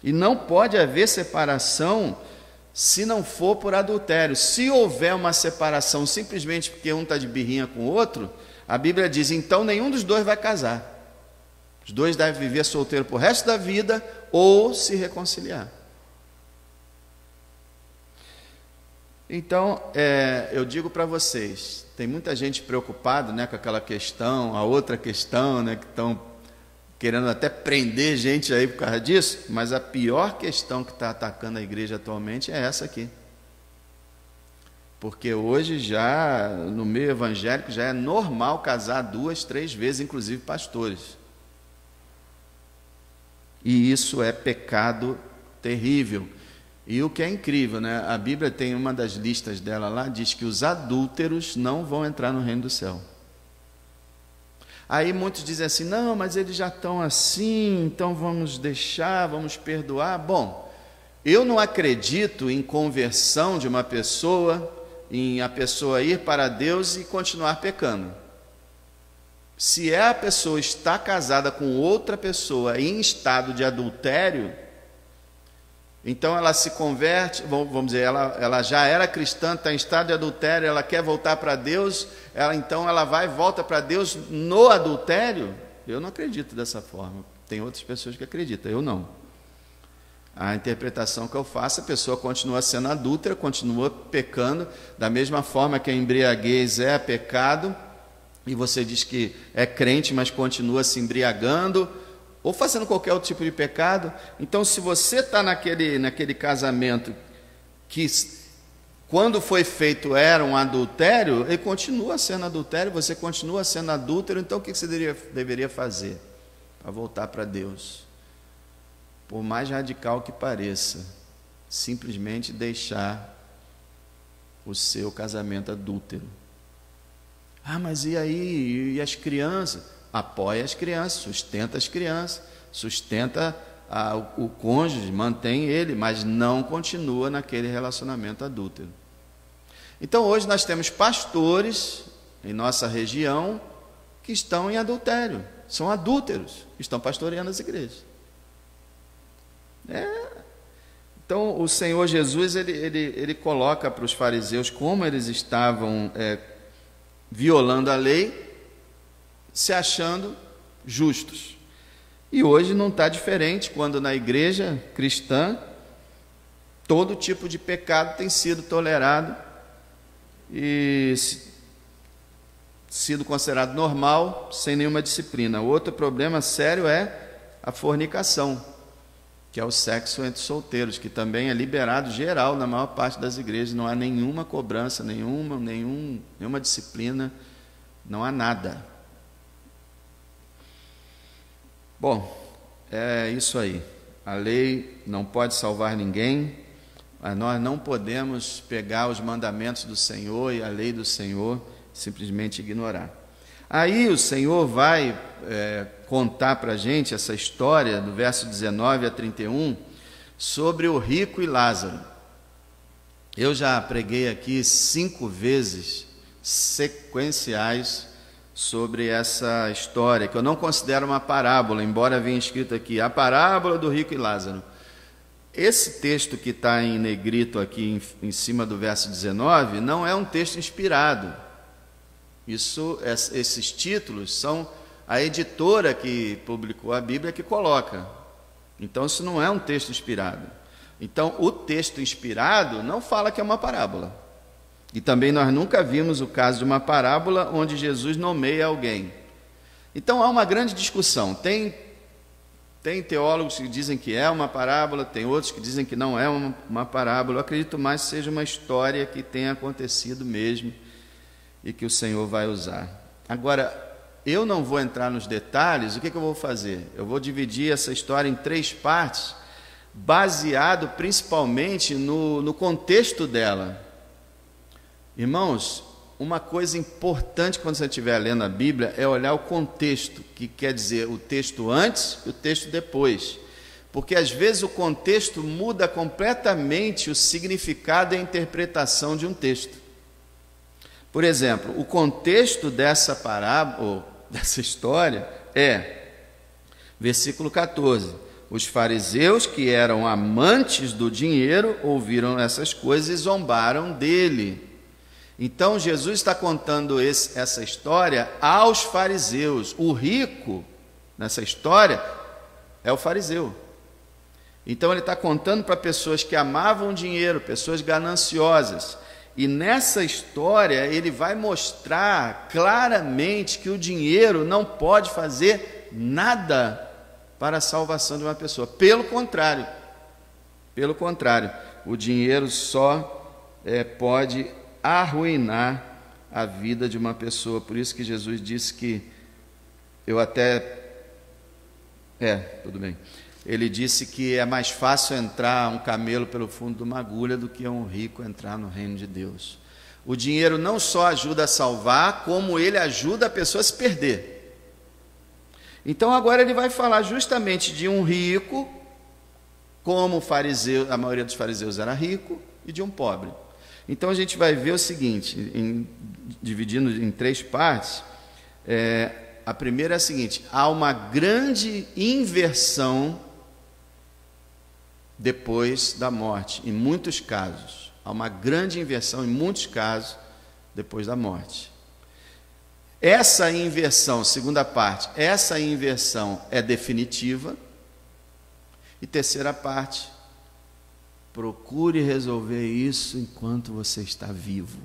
E não pode haver separação se não for por adultério. Se houver uma separação simplesmente porque um está de birrinha com o outro, a Bíblia diz: então nenhum dos dois vai casar. Os dois devem viver solteiro por resto da vida ou se reconciliar. Então, eu digo para vocês, tem muita gente preocupada, né, com aquela questão, a outra questão, né, que estão querendo até prender gente aí por causa disso, mas a pior questão que está atacando a igreja atualmente é essa aqui. Porque hoje já, no meio evangélico, já é normal casar 2, 3 vezes, inclusive pastores. E isso é pecado terrível. E o que é incrível, né? A Bíblia tem uma das listas dela lá, diz que os adúlteros não vão entrar no reino do céu. Aí muitos dizem assim: não, mas eles já estão assim, então vamos deixar, vamos perdoar. Bom, eu não acredito em conversão de uma pessoa, em a pessoa ir para Deus e continuar pecando. Se a pessoa está casada com outra pessoa em estado de adultério, então ela se converte, vamos dizer, ela já era cristã, está em estado de adultério, ela quer voltar para Deus, então ela vai e volta para Deus no adultério. Eu não acredito dessa forma. Tem outras pessoas que acreditam, eu não. A interpretação que eu faço, a pessoa continua sendo adúltera, continua pecando, da mesma forma que a embriaguez é pecado, e você diz que é crente, mas continua se embriagando, ou fazendo qualquer outro tipo de pecado. Então, se você está naquele casamento que, quando foi feito, era um adultério, ele continua sendo adultério, você continua sendo adúltero. Então, o que você deveria fazer para voltar para Deus? Por mais radical que pareça, simplesmente deixar o seu casamento adúltero. Ah, mas e aí? E as crianças? Apoia as crianças, sustenta o cônjuge, mantém ele, mas não continua naquele relacionamento adúltero. Então, hoje nós temos pastores em nossa região que estão em adultério, são adúlteros, estão pastoreando as igrejas. Então, o Senhor Jesus, ele coloca para os fariseus como eles estavam violando a lei, se achando justos. E hoje não está diferente, quando na igreja cristã todo tipo de pecado tem sido tolerado e sido considerado normal, sem nenhuma disciplina. Outro problema sério é a fornicação, que é o sexo entre solteiros, que também é liberado geral na maior parte das igrejas. Não há nenhuma cobrança, nenhuma disciplina, não há nada. Bom, é isso aí. A lei não pode salvar ninguém, mas nós não podemos pegar os mandamentos do Senhor e a lei do Senhor simplesmente ignorar. Aí o Senhor vai contar para a gente essa história, do verso 19 a 31, sobre o rico e Lázaro. Eu já preguei aqui 5 vezes sequenciais sobre essa história, que eu não considero uma parábola, embora venha escrito aqui, a parábola do rico e Lázaro. Esse texto que está em negrito aqui em cima do verso 19, não é um texto inspirado. Esses títulos são a editora que publicou a Bíblia que coloca. Então, isso não é um texto inspirado. Então, o texto inspirado não fala que é uma parábola. E também nós nunca vimos o caso de uma parábola onde Jesus nomeia alguém. Então há uma grande discussão. Tem teólogos que dizem que é uma parábola, tem outros que dizem que não é uma parábola. Eu acredito mais que seja uma história que tenha acontecido mesmo e que o Senhor vai usar. Agora, eu não vou entrar nos detalhes. O que eu vou fazer? Eu vou dividir essa história em 3 partes, baseado principalmente no contexto dela. Irmãos, uma coisa importante quando você estiver lendo a Bíblia é olhar o contexto, que quer dizer o texto antes e o texto depois. Porque às vezes o contexto muda completamente o significado e a interpretação de um texto. Por exemplo, o contexto dessa parábola, ou dessa história, é, versículo 14: os fariseus, que eram amantes do dinheiro, ouviram essas coisas e zombaram dele. Então Jesus está contando essa história aos fariseus. O rico nessa história é o fariseu. Então ele está contando para pessoas que amavam dinheiro, pessoas gananciosas. E nessa história ele vai mostrar claramente que o dinheiro não pode fazer nada para a salvação de uma pessoa. Pelo contrário, o dinheiro só pode arruinar a vida de uma pessoa. Por isso que Jesus disse que tudo bem. Ele disse que é mais fácil entrar um camelo pelo fundo de uma agulha do que um rico entrar no reino de Deus. O dinheiro não só ajuda a salvar, como ele ajuda a pessoa a se perder. Então agora ele vai falar justamente de um rico, como o fariseu, a maioria dos fariseus era rico, e de um pobre. Então a gente vai ver o seguinte, dividindo em 3 partes. A primeira é a seguinte: há uma grande inversão depois da morte, em muitos casos. Há uma grande inversão em muitos casos depois da morte. Essa inversão, segunda parte, essa inversão é definitiva. E terceira parte, procure resolver isso enquanto você está vivo.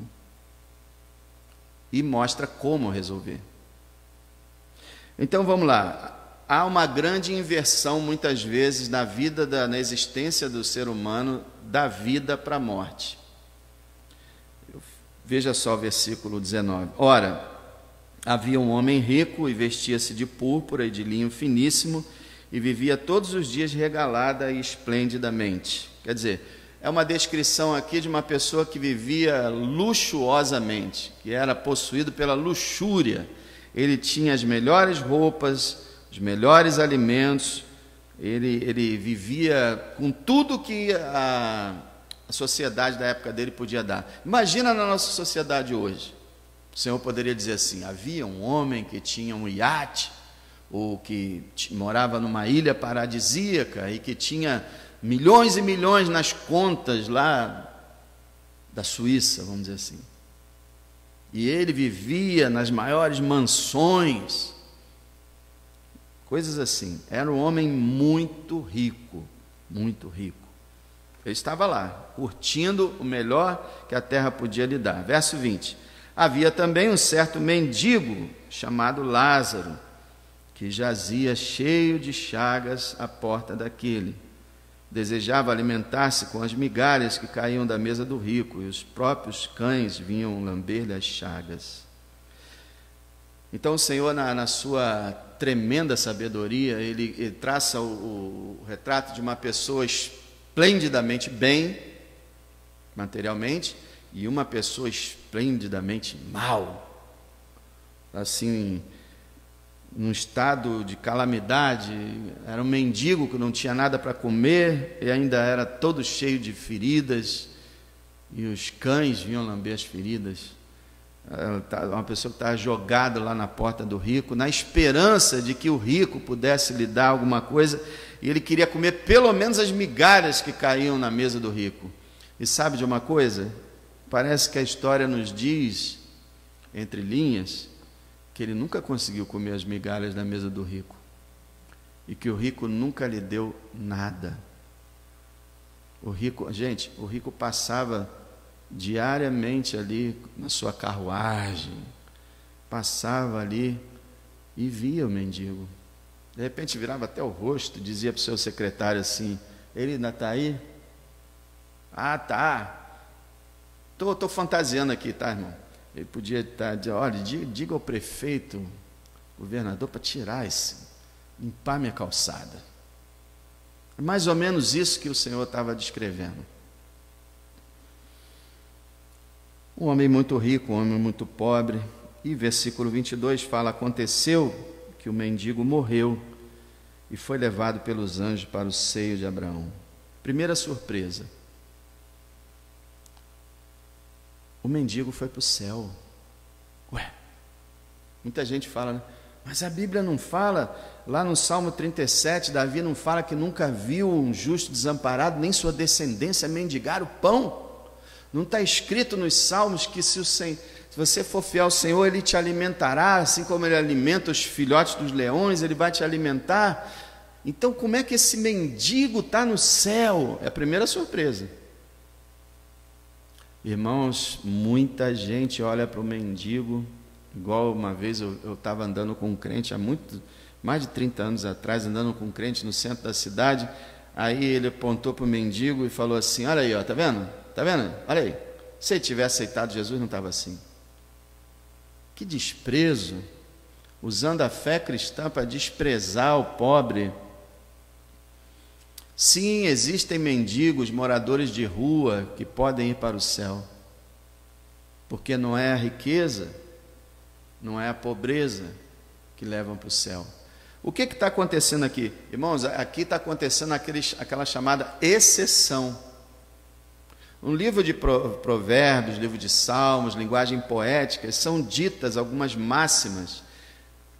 E mostra como resolver. Então vamos lá. Há uma grande inversão muitas vezes na na existência do ser humano, da vida para a morte. Veja só o versículo 19. Ora, havia um homem rico e vestia-se de púrpura e de linho finíssimo e vivia todos os dias regalada e esplendidamente. Quer dizer, é uma descrição aqui de uma pessoa que vivia luxuosamente, que era possuído pela luxúria. Ele tinha as melhores roupas, os melhores alimentos, ele vivia com tudo que a sociedade da época dele podia dar. Imagina na nossa sociedade hoje. O Senhor poderia dizer assim: havia um homem que tinha um iate, ou que morava numa ilha paradisíaca e que tinha milhões e milhões nas contas lá da Suíça, vamos dizer assim. E ele vivia nas maiores mansões, coisas assim. Era um homem muito rico, muito rico. Ele estava lá, curtindo o melhor que a terra podia lhe dar. Verso 20. Havia também um certo mendigo chamado Lázaro, que jazia cheio de chagas à porta daquele. Desejava alimentar-se com as migalhas que caíam da mesa do rico, e os próprios cães vinham lamber-lhe as chagas. Então o Senhor, na sua tremenda sabedoria, ele traça o retrato de uma pessoa esplendidamente bem, materialmente, e uma pessoa esplendidamente mal, assim, num estado de calamidade. Era um mendigo que não tinha nada para comer e ainda era todo cheio de feridas, e os cães vinham lamber as feridas. Uma pessoa que estava jogada lá na porta do rico, na esperança de que o rico pudesse lhe dar alguma coisa, e ele queria comer pelo menos as migalhas que caíam na mesa do rico. E sabe de uma coisa? Parece que a história nos diz, entre linhas, que ele nunca conseguiu comer as migalhas da mesa do rico, e que o rico nunca lhe deu nada. O rico passava diariamente ali na sua carruagem, passava ali e via o mendigo. De repente virava até o rosto, dizia para o seu secretário assim: ele ainda está aí? Ah, tá. Estou fantasiando aqui, tá, irmão? Ele podia estar dizendo: olha, diga ao prefeito, governador, para tirar limpar minha calçada. É mais ou menos isso que o Senhor estava descrevendo. Um homem muito rico, um homem muito pobre. E versículo 22 fala: aconteceu que o mendigo morreu e foi levado pelos anjos para o seio de Abraão. Primeira surpresa: o mendigo foi para o céu. Ué, muita gente fala, né? Mas a Bíblia não fala, lá no Salmo 37, Davi não fala que nunca viu um justo desamparado, nem sua descendência mendigar o pão? Não está escrito nos Salmos que se você for fiel ao Senhor, Ele te alimentará, assim como Ele alimenta os filhotes dos leões, Ele vai te alimentar. Então, como é que esse mendigo está no céu? É a primeira surpresa. Irmãos, muita gente olha para o mendigo, igual uma vez eu estava andando com um crente, mais de 30 anos atrás, andando com um crente no centro da cidade. Aí ele apontou para o mendigo e falou assim: olha aí, ó, tá vendo? Tá vendo? Olha aí, se ele tivesse aceitado Jesus, não estava assim. Que desprezo, usando a fé cristã para desprezar o pobre. Sim, existem mendigos, moradores de rua que podem ir para o céu, porque não é a riqueza, não é a pobreza que levam para o céu. O que está acontecendo aqui? Irmãos, aqui está acontecendo aquela chamada exceção. No livro de Provérbios, livro de Salmos, linguagem poética, são ditas algumas máximas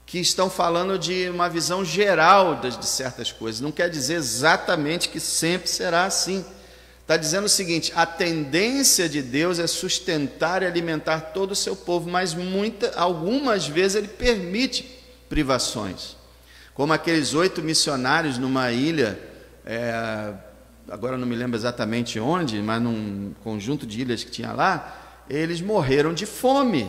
que estão falando de uma visão geral de certas coisas. Não quer dizer exatamente que sempre será assim. Está dizendo o seguinte: a tendência de Deus é sustentar e alimentar todo o seu povo, mas algumas vezes Ele permite privações. Como aqueles 8 missionários numa ilha, agora não me lembro exatamente onde, mas num conjunto de ilhas que tinha lá, eles morreram de fome.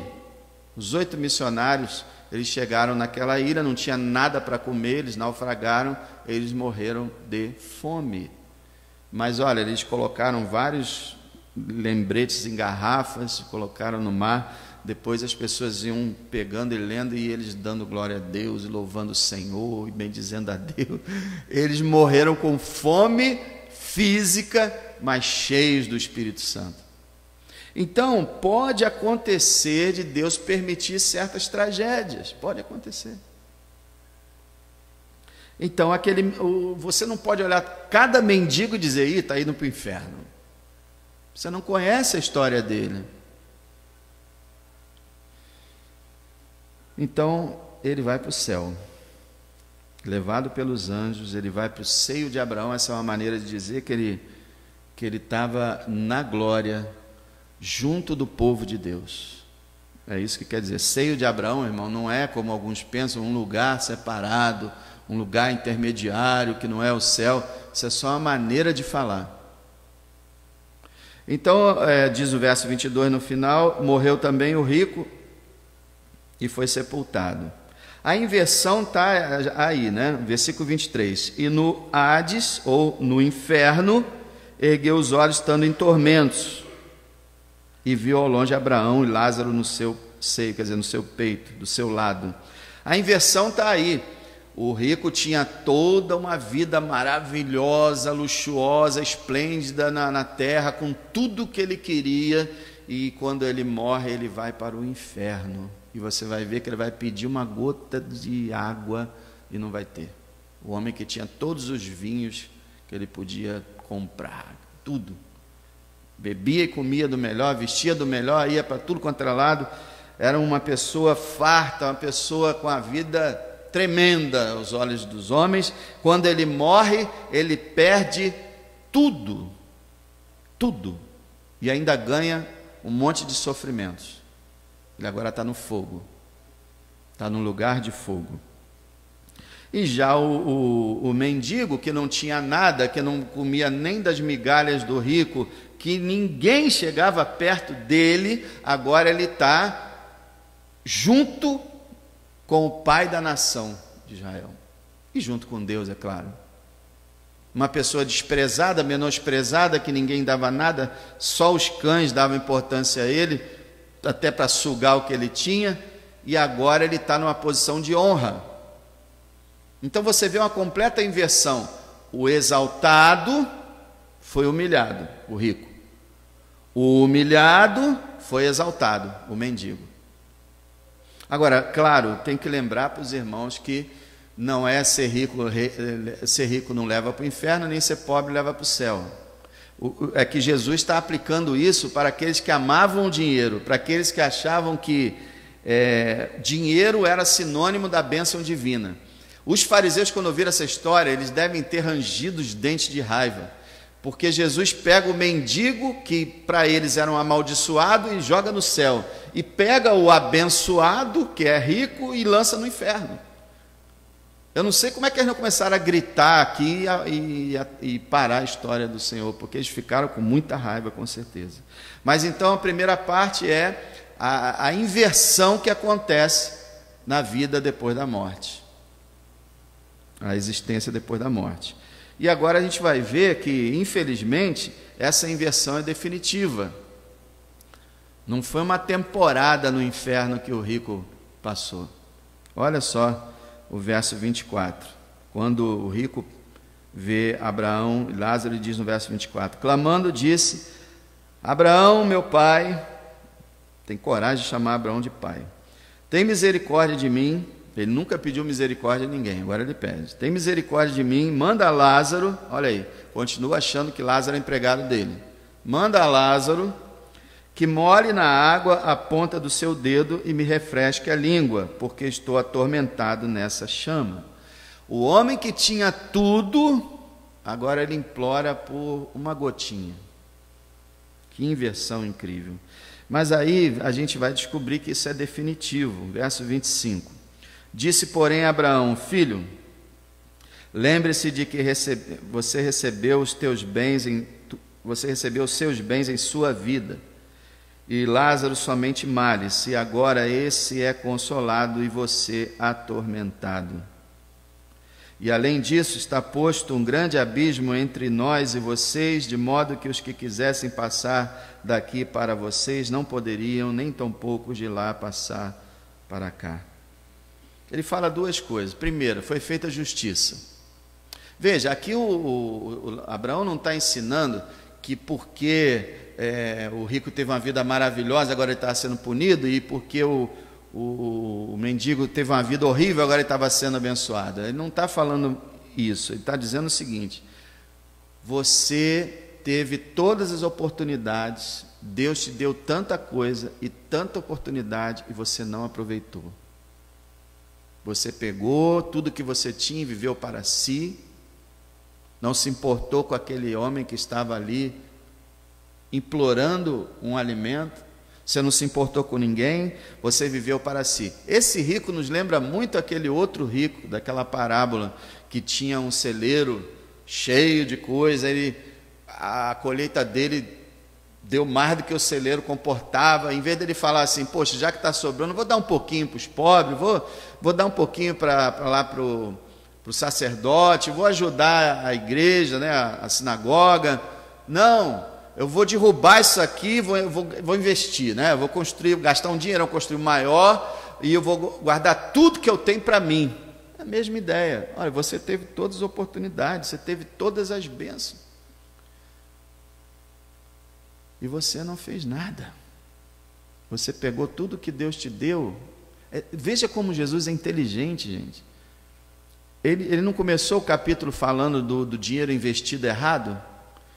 Os 8 missionários, eles chegaram naquela ilha, não tinha nada para comer, eles naufragaram, eles morreram de fome. Mas olha, eles colocaram vários lembretes em garrafas, colocaram no mar, depois as pessoas iam pegando e lendo, e eles dando glória a Deus, e louvando o Senhor, e bendizendo a Deus. Eles morreram com fome física, mas cheios do Espírito Santo. Então, pode acontecer de Deus permitir certas tragédias, pode acontecer. Então, você não pode olhar cada mendigo e dizer: ih, está indo para o inferno. Você não conhece a história dele. Então, ele vai para o céu, levado pelos anjos, ele vai para o seio de Abraão. Essa é uma maneira de dizer que ele estava na glória, junto do povo de Deus. É isso que quer dizer. Seio de Abraão, irmão, não é como alguns pensam, um lugar separado, um lugar intermediário que não é o céu. Isso é só uma maneira de falar. Então, diz o verso 22 no final: morreu também o rico e foi sepultado. A inversão está aí, né? Versículo 23: e no Hades, ou no inferno, ergueu os olhos estando em tormentos, e viu ao longe Abraão e Lázaro no seu seio, quer dizer, no seu peito, do seu lado. A inversão está aí. O rico tinha toda uma vida maravilhosa, luxuosa, esplêndida na terra, com tudo que ele queria, e quando ele morre, ele vai para o inferno. E você vai ver que ele vai pedir uma gota de água e não vai ter. O homem que tinha todos os vinhos que ele podia comprar, tudo. Bebia e comia do melhor, vestia do melhor, ia para tudo quanto era lado. Era uma pessoa farta, uma pessoa com a vida tremenda aos olhos dos homens. Quando ele morre, ele perde tudo, tudo, e ainda ganha um monte de sofrimentos. Ele agora está no fogo, está num lugar de fogo. E já o mendigo, que não tinha nada, que não comia nem das migalhas do rico, que ninguém chegava perto dele, agora ele está junto com o pai da nação de Israel. E junto com Deus, é claro. Uma pessoa desprezada, menosprezada, que ninguém dava nada, só os cães davam importância a ele, até para sugar o que ele tinha, e agora ele está numa posição de honra. Então você vê uma completa inversão. O exaltado foi humilhado, o rico. O humilhado foi exaltado, o mendigo. Agora, claro, tem que lembrar para os irmãos que não é ser rico não leva para o inferno, nem ser pobre leva para o céu. É que Jesus está aplicando isso para aqueles que amavam o dinheiro, para aqueles que achavam que dinheiro era sinônimo da bênção divina. Os fariseus, quando ouviram essa história, eles devem ter rangido os dentes de raiva, porque Jesus pega o mendigo, que para eles era um amaldiçoado, e joga no céu, e pega o abençoado, que é rico, e lança no inferno. Eu não sei como é que eles não começaram a gritar aqui e parar a história do Senhor, porque eles ficaram com muita raiva, com certeza. Mas então a primeira parte é a inversão que acontece na vida depois da morte. A existência depois da morte. E agora a gente vai ver que, infelizmente, essa inversão é definitiva. Não foi uma temporada no inferno que o rico passou. Olha só o verso 24. Quando o rico vê Abraão, Lázaro diz no verso 24: clamando, disse: Abraão, meu pai, tem coragem de chamar Abraão de pai, tem misericórdia de mim. Ele nunca pediu misericórdia a ninguém, agora ele pede. Tem misericórdia de mim, manda Lázaro, olha aí, continua achando que Lázaro é empregado dele. Manda Lázaro que molhe na água a ponta do seu dedo e me refresque a língua, porque estou atormentado nessa chama. O homem que tinha tudo, agora ele implora por uma gotinha. Que inversão incrível. Mas aí a gente vai descobrir que isso é definitivo. Verso 25. Disse, porém, Abraão: filho, lembre-se de que você recebeu os seus bens em sua vida, e Lázaro somente males, e agora esse é consolado e você atormentado. E além disso, está posto um grande abismo entre nós e vocês, de modo que os que quisessem passar daqui para vocês não poderiam, nem tampouco de lá passar para cá. Ele fala duas coisas. Primeiro, foi feita justiça. Veja, aqui o Abraão não está ensinando que porque o rico teve uma vida maravilhosa, agora ele está sendo punido, e porque o mendigo teve uma vida horrível, agora ele estava sendo abençoado. Ele não está falando isso. Ele está dizendo o seguinte: você teve todas as oportunidades, Deus te deu tanta coisa e tanta oportunidade, e você não aproveitou. Você pegou tudo que você tinha e viveu para si, não se importou com aquele homem que estava ali implorando um alimento, você não se importou com ninguém, você viveu para si. Esse rico nos lembra muito aquele outro rico, daquela parábola, que tinha um celeiro cheio de coisa, a colheita dele deu mais do que o celeiro comportava. Em vez dele falar assim: poxa, já que está sobrando, vou dar um pouquinho para os pobres, vou dar um pouquinho para o sacerdote, vou ajudar a igreja, né, a sinagoga. Não, eu vou derrubar isso aqui, vou investir, né, vou construir, gastar um dinheirão, construir maior, e eu vou guardar tudo que eu tenho para mim. É a mesma ideia. Olha, você teve todas as oportunidades, você teve todas as bênçãos, e você não fez nada. Você pegou tudo que Deus te deu. Veja como Jesus é inteligente, gente. Ele não começou o capítulo falando do dinheiro investido errado,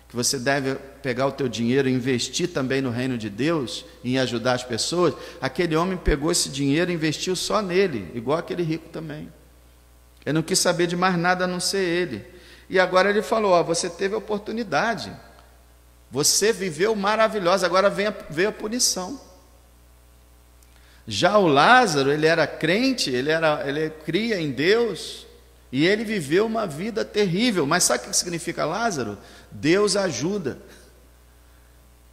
que você deve pegar o teu dinheiro e investir também no reino de Deus, em ajudar as pessoas. Aquele homem pegou esse dinheiro e investiu só nele, igual aquele rico também. Ele não quis saber de mais nada a não ser ele. E agora ele falou: você teve a oportunidade, você viveu maravilhosa, agora veio a punição. Já o Lázaro, ele era crente, ele cria em Deus, e ele viveu uma vida terrível. Mas sabe o que significa Lázaro? Deus ajuda.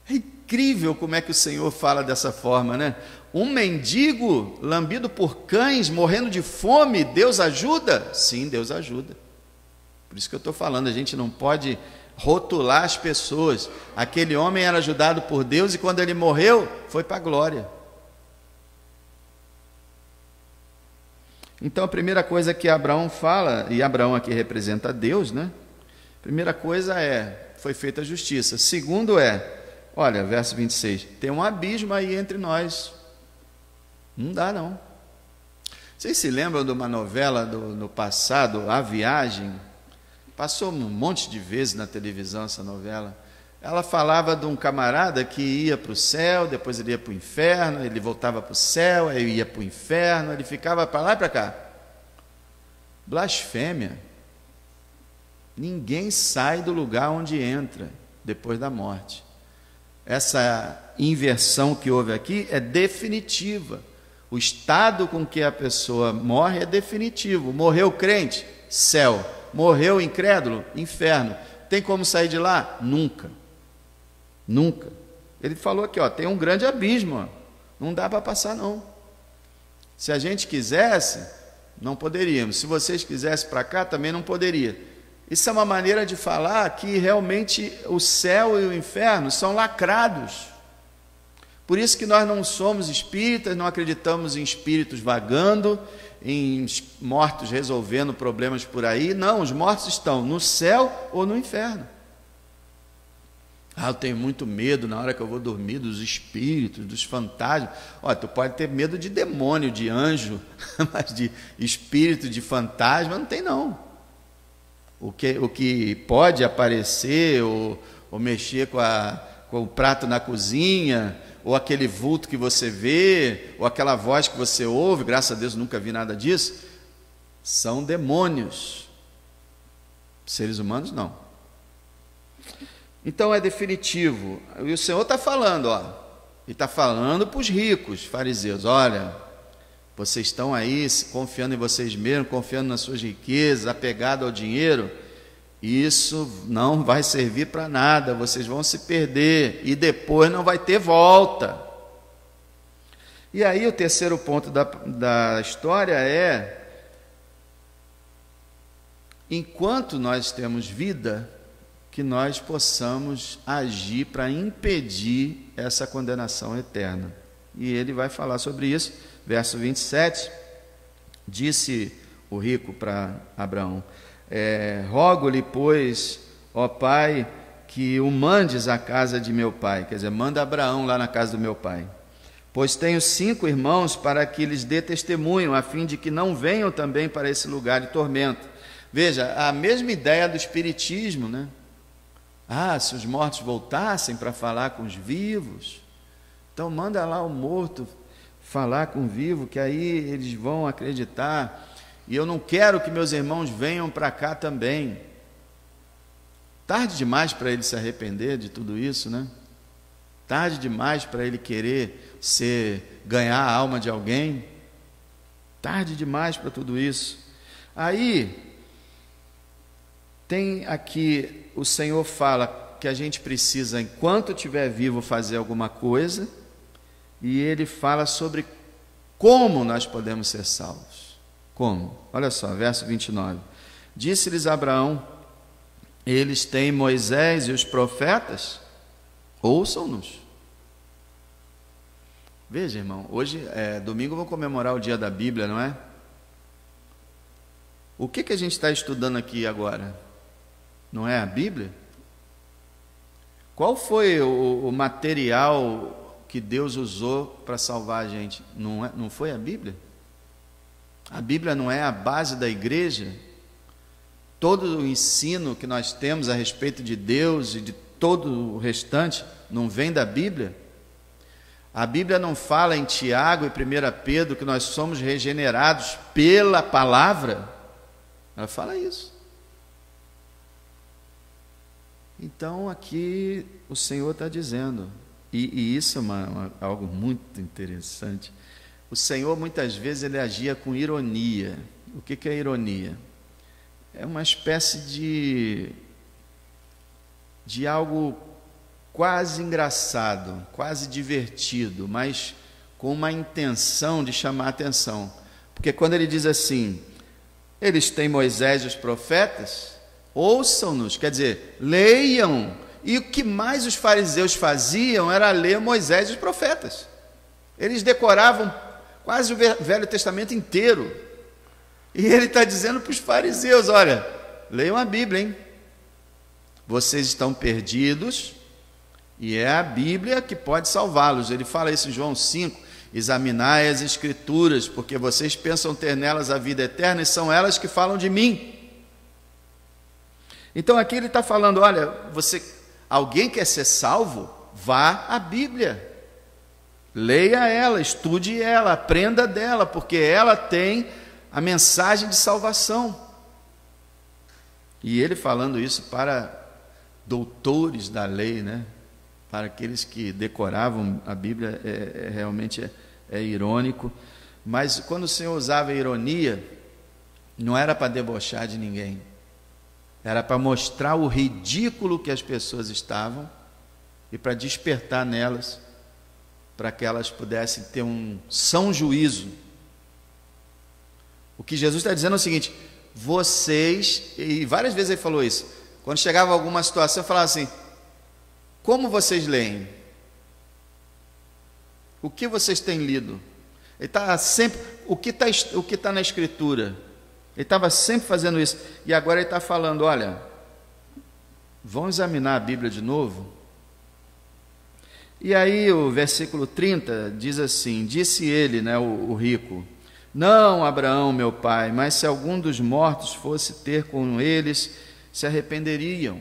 É incrível como é que o Senhor fala dessa forma, né? Um mendigo lambido por cães, morrendo de fome, Deus ajuda? Sim, Deus ajuda. Por isso que eu estou falando, a gente não pode rotular as pessoas. Aquele homem era ajudado por Deus e quando ele morreu, foi para a glória. Então a primeira coisa que Abraão fala, e Abraão aqui representa Deus, né? Primeira coisa foi feita a justiça. Segundo olha, verso 26, tem um abismo aí entre nós. Não dá não. Vocês se lembram de uma novela no passado, A Viagem? Passou um monte de vezes na televisão essa novela. Ela falava de um camarada que ia para o céu, depois ele ia para o inferno, ele voltava para o céu, aí ia para o inferno, ele ficava para lá e para cá. Blasfêmia. Ninguém sai do lugar onde entra depois da morte. Essa inversão que houve aqui é definitiva. O estado com que a pessoa morre é definitivo. Morreu crente? Céu. Morreu incrédulo? Inferno. Tem como sair de lá? Nunca. Nunca. Ele falou aqui, tem um grande abismo, não dá para passar não. Se a gente quisesse, não poderíamos. Se vocês quisessem para cá, também não poderia. Isso é uma maneira de falar que realmente o céu e o inferno são lacrados. Por isso que nós não somos espíritas, não acreditamos em espíritos vagando, em mortos resolvendo problemas por aí. Não, os mortos estão no céu ou no inferno. Eu tenho muito medo na hora que eu vou dormir dos espíritos, dos fantasmas. Tu pode ter medo de demônio, de anjo, mas de espírito, de fantasma, não tem não. O que pode aparecer, ou mexer com o prato na cozinha, ou aquele vulto que você vê, ou aquela voz que você ouve, graças a Deus nunca vi nada disso, são demônios. Seres humanos não. Então é definitivo. E o Senhor está falando, e está falando para os ricos, fariseus, olha, vocês estão aí confiando em vocês mesmos, confiando nas suas riquezas, apegado ao dinheiro, isso não vai servir para nada, vocês vão se perder, e depois não vai ter volta. E aí o terceiro ponto da história enquanto nós temos vida, que nós possamos agir para impedir essa condenação eterna. E ele vai falar sobre isso, verso 27, disse o rico para Abraão, rogo-lhe, pois, ó pai, que o mandes à casa de meu pai, quer dizer, manda Abraão lá na casa do meu pai, pois tenho 5 irmãos para que lhes dê testemunho, a fim de que não venham também para esse lugar de tormento. Veja, a mesma ideia do espiritismo, né? Se os mortos voltassem para falar com os vivos, então manda lá o morto falar com o vivo, que aí eles vão acreditar, e eu não quero que meus irmãos venham para cá também. Tarde demais para ele se arrepender de tudo isso, né? Tarde demais para ele querer ganhar a alma de alguém. Tarde demais para tudo isso. Aí tem aqui, o Senhor fala que a gente precisa, enquanto estiver vivo, fazer alguma coisa, e Ele fala sobre como nós podemos ser salvos. Como? Olha só, verso 29. Disse-lhes Abraão, eles têm Moisés e os profetas, ouçam-nos. Veja, irmão, hoje, domingo, vamos comemorar o dia da Bíblia, não é? O que a gente está estudando aqui agora? Não é a Bíblia? Qual foi o material que Deus usou para salvar a gente? Não foi a Bíblia? A Bíblia não é a base da igreja? Todo o ensino que nós temos a respeito de Deus e de todo o restante não vem da Bíblia? A Bíblia não fala em Tiago e 1 Pedro que nós somos regenerados pela palavra? Ela fala isso. Então aqui o Senhor está dizendo, e isso é algo muito interessante. O Senhor muitas vezes ele agia com ironia. O que é ironia? É uma espécie de algo quase engraçado, quase divertido, mas com uma intenção de chamar a atenção. Porque quando ele diz assim, eles têm Moisés e os profetas, ouçam-nos, quer dizer, leiam. E o que mais os fariseus faziam era ler Moisés e os profetas. Eles decoravam quase o Velho Testamento inteiro. E ele está dizendo para os fariseus, olha, leiam a Bíblia, hein? Vocês estão perdidos, e é a Bíblia que pode salvá-los. Ele fala isso em João 5, examinai as Escrituras, porque vocês pensam ter nelas a vida eterna, e são elas que falam de mim. Então aqui ele está falando, olha, alguém quer ser salvo? Vá à Bíblia, leia ela, estude ela, aprenda dela, porque ela tem a mensagem de salvação. E ele falando isso para doutores da lei, né? Para aqueles que decoravam a Bíblia, realmente é irônico. Mas quando o Senhor usava a ironia, não era para debochar de ninguém, era para mostrar o ridículo que as pessoas estavam e para despertar nelas, para que elas pudessem ter um são juízo. O que Jesus está dizendo é o seguinte, vocês, e várias vezes ele falou isso, quando chegava alguma situação, falava assim, como vocês leem? O que vocês têm lido? Ele está sempre, o que está na Escritura? Ele estava sempre fazendo isso, e agora ele está falando, olha, vão examinar a Bíblia de novo? E aí o versículo 30 diz assim, disse ele, né, o rico, não, Abraão, meu pai, mas se algum dos mortos fosse ter com eles, se arrependeriam.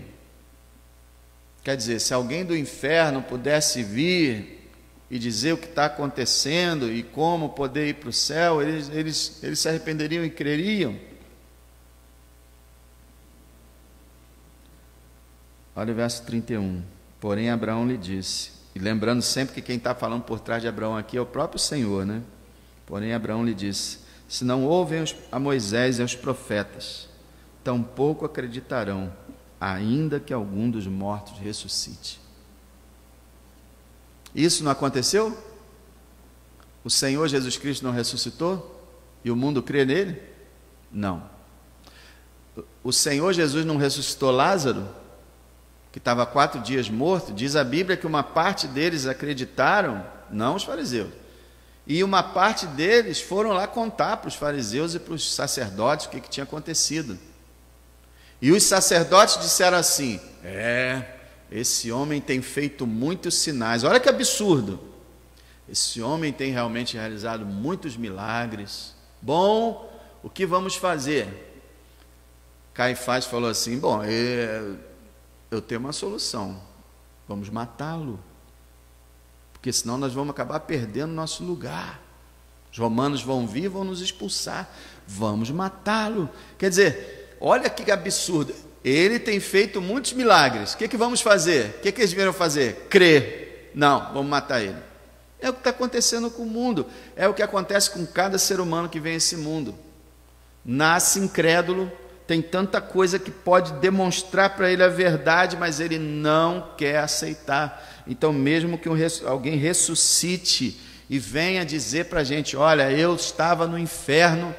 Quer dizer, se alguém do inferno pudesse vir e dizer o que está acontecendo e como poder ir para o céu, eles se arrependeriam e creriam. Olha o verso 31. Porém, Abraão lhe disse, e lembrando sempre que quem está falando por trás de Abraão aqui é o próprio Senhor, né? Porém, Abraão lhe disse, se não ouvem a Moisés e aos profetas, tampouco acreditarão, ainda que algum dos mortos ressuscite. Isso não aconteceu? O Senhor Jesus Cristo não ressuscitou? E o mundo crê nele? Não. O Senhor Jesus não ressuscitou Lázaro, que estava 4 dias morto? Diz a Bíblia que uma parte deles acreditaram, não os fariseus, e uma parte deles foram lá contar para os fariseus e para os sacerdotes o que tinha acontecido. E os sacerdotes disseram assim, esse homem tem feito muitos sinais, olha que absurdo, esse homem tem realmente realizado muitos milagres, bom, o que vamos fazer? Caifás falou assim, bom, eu tenho uma solução, vamos matá-lo, porque senão nós vamos acabar perdendo nosso lugar, os romanos vão vir e vão nos expulsar, vamos matá-lo. Quer dizer, olha que absurdo, ele tem feito muitos milagres, o que vamos fazer? O que eles vieram fazer? Crer, não, vamos matar ele. É o que está acontecendo com o mundo, é o que acontece com cada ser humano que vem a esse mundo, nasce incrédulo, tem tanta coisa que pode demonstrar para ele a verdade, mas ele não quer aceitar. Então, mesmo que alguém ressuscite e venha dizer para a gente, olha, eu estava no inferno,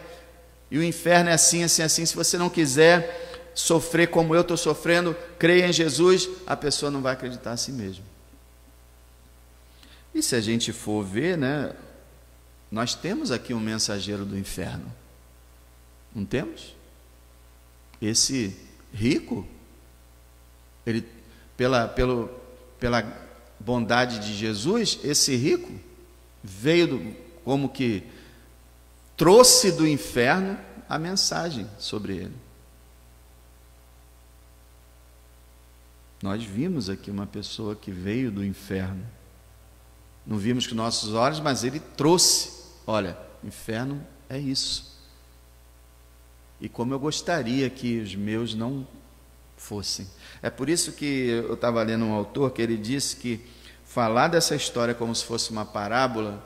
e o inferno é assim, assim, assim, se você não quiser sofrer como eu estou sofrendo, creia em Jesus, a pessoa não vai acreditar a si mesma. E se a gente for ver, né, nós temos aqui um mensageiro do inferno, não temos? Esse rico, ele, pela bondade de Jesus, esse rico veio como que trouxe do inferno a mensagem sobre ele. Nós vimos aqui uma pessoa que veio do inferno, não vimos com nossos olhos, mas ele trouxe, olha, inferno é isso. E como eu gostaria que os meus não fossem. É por isso que eu estava lendo um autor que ele disse que falar dessa história como se fosse uma parábola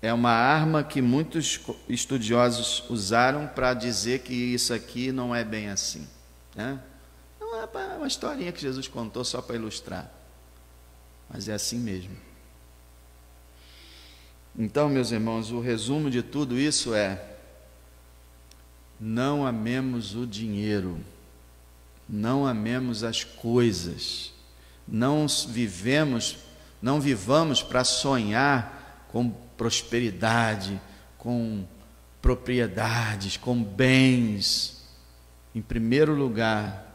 é uma arma que muitos estudiosos usaram para dizer que isso aqui não é bem assim, né? Não é uma historinha que Jesus contou só para ilustrar. mas é assim mesmo. Então, meus irmãos, o resumo de tudo isso é: não amemos o dinheiro, não amemos as coisas, não vivamos para sonhar com prosperidade, com propriedades, com bens. Em primeiro lugar,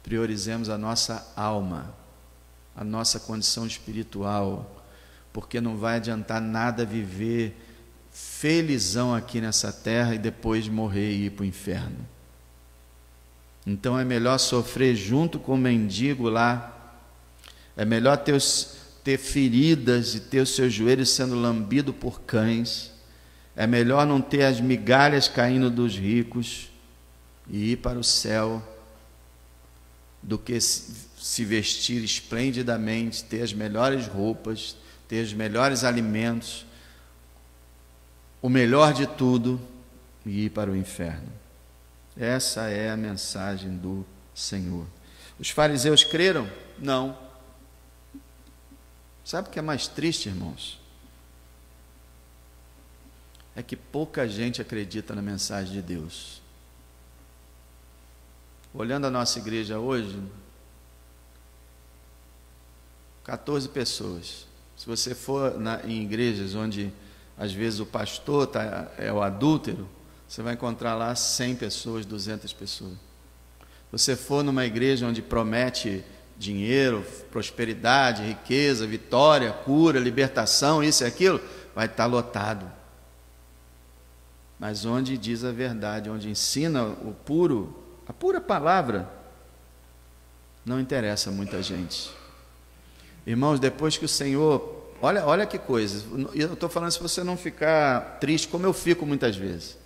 priorizemos a nossa alma, a nossa condição espiritual, porque não vai adiantar nada viver felizão aqui nessa terra e depois morrer e ir para o inferno. Então é melhor sofrer junto com o mendigo lá, é melhor ter feridas e ter os seus joelhos sendo lambidos por cães, é melhor não ter as migalhas caindo dos ricos e ir para o céu, do que se vestir esplendidamente, ter as melhores roupas, ter os melhores alimentos, o melhor de tudo, e ir para o inferno. Essa é a mensagem do Senhor. Os fariseus creram? Não. Sabe o que é mais triste, irmãos? É que pouca gente acredita na mensagem de Deus. Olhando a nossa igreja hoje, 14 pessoas. Se você for em igrejas onde às vezes o pastor é o adúltero, você vai encontrar lá 100 pessoas, 200 pessoas. Se você for numa igreja onde promete dinheiro, prosperidade, riqueza, vitória, cura, libertação, isso e aquilo, vai estar lotado. Mas onde diz a verdade, onde ensina a pura palavra, não interessa a muita gente. Irmãos, depois que o Senhor, olha que coisa, eu estou falando se você não ficar triste, como eu fico muitas vezes,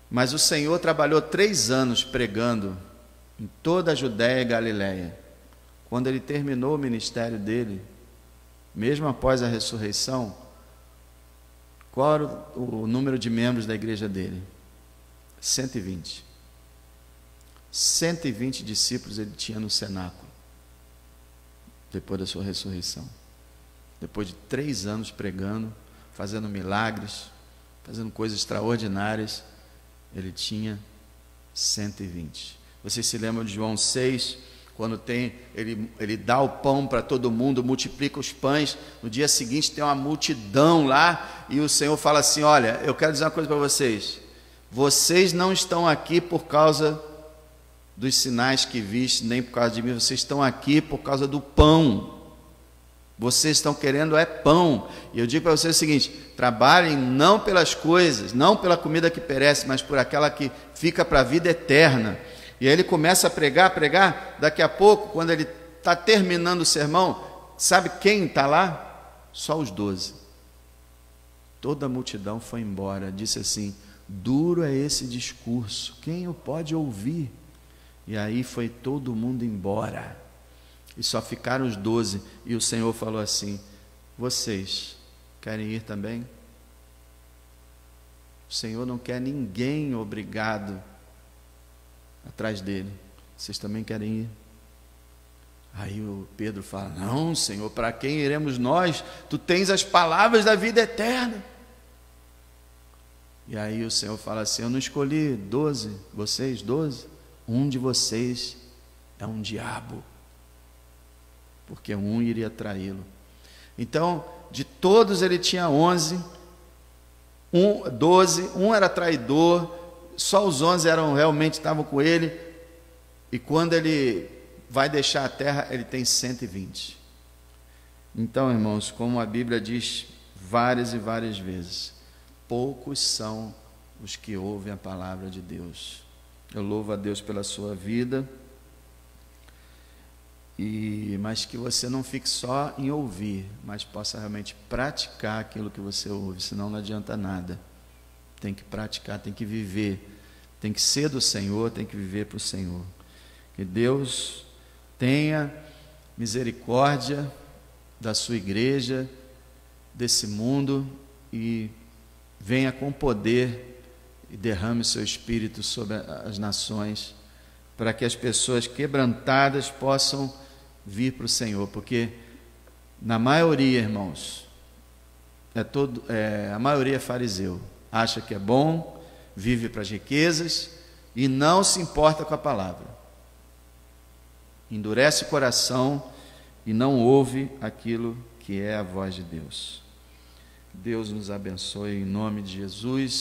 mas o Senhor trabalhou 3 anos pregando em toda a Judéia e Galiléia. Quando ele terminou o ministério dele, mesmo após a ressurreição, qual era o número de membros da igreja dele? 120. 120 discípulos ele tinha no cenáculo, depois da sua ressurreição. Depois de 3 anos pregando, fazendo milagres, fazendo coisas extraordinárias, ele tinha 120. Vocês se lembram de João 6, quando ele dá o pão para todo mundo, multiplica os pães, no dia seguinte tem uma multidão lá, e o Senhor fala assim: olha, eu quero dizer uma coisa para vocês, vocês não estão aqui por causa dos sinais que viste, nem por causa de mim, vocês estão aqui por causa do pão, vocês estão querendo é pão, e eu digo para vocês o seguinte: trabalhem não pelas coisas, não pela comida que perece, mas por aquela que fica para a vida eterna. E aí ele começa a pregar, daqui a pouco, quando ele está terminando o sermão, sabe quem está lá? Só os 12. Toda a multidão foi embora, disse assim: duro é esse discurso, quem o pode ouvir? E aí foi todo mundo embora, e só ficaram os 12, e o Senhor falou assim: vocês querem ir também? O Senhor não quer ninguém obrigado atrás dele. Vocês também querem ir? Aí o Pedro fala: não, Senhor, para quem iremos nós? Tu tens as palavras da vida eterna. E aí o Senhor fala assim: eu não escolhi 12, vocês 12, um de vocês é um diabo, porque um iria traí-lo. Então, de todos ele tinha 12, um era traidor, só os 11 realmente estavam com ele, e quando ele vai deixar a terra, ele tem 120. Então, irmãos, como a Bíblia diz várias e várias vezes, poucos são os que ouvem a palavra de Deus. Eu louvo a Deus pela sua vida, mas que você não fique só em ouvir, mas possa realmente praticar aquilo que você ouve, senão não adianta nada. Tem que praticar, tem que viver, tem que ser do Senhor, tem que viver para o Senhor. Que Deus tenha misericórdia da sua igreja, desse mundo, e venha com poder e derrame o seu Espírito sobre as nações, para que as pessoas quebrantadas possam vir para o Senhor, porque Na maioria, irmãos, a maioria é fariseu, acha que é bom, vive para as riquezas e não se importa com a palavra. Endurece o coração e não ouve aquilo que é a voz de Deus. Deus nos abençoe em nome de Jesus.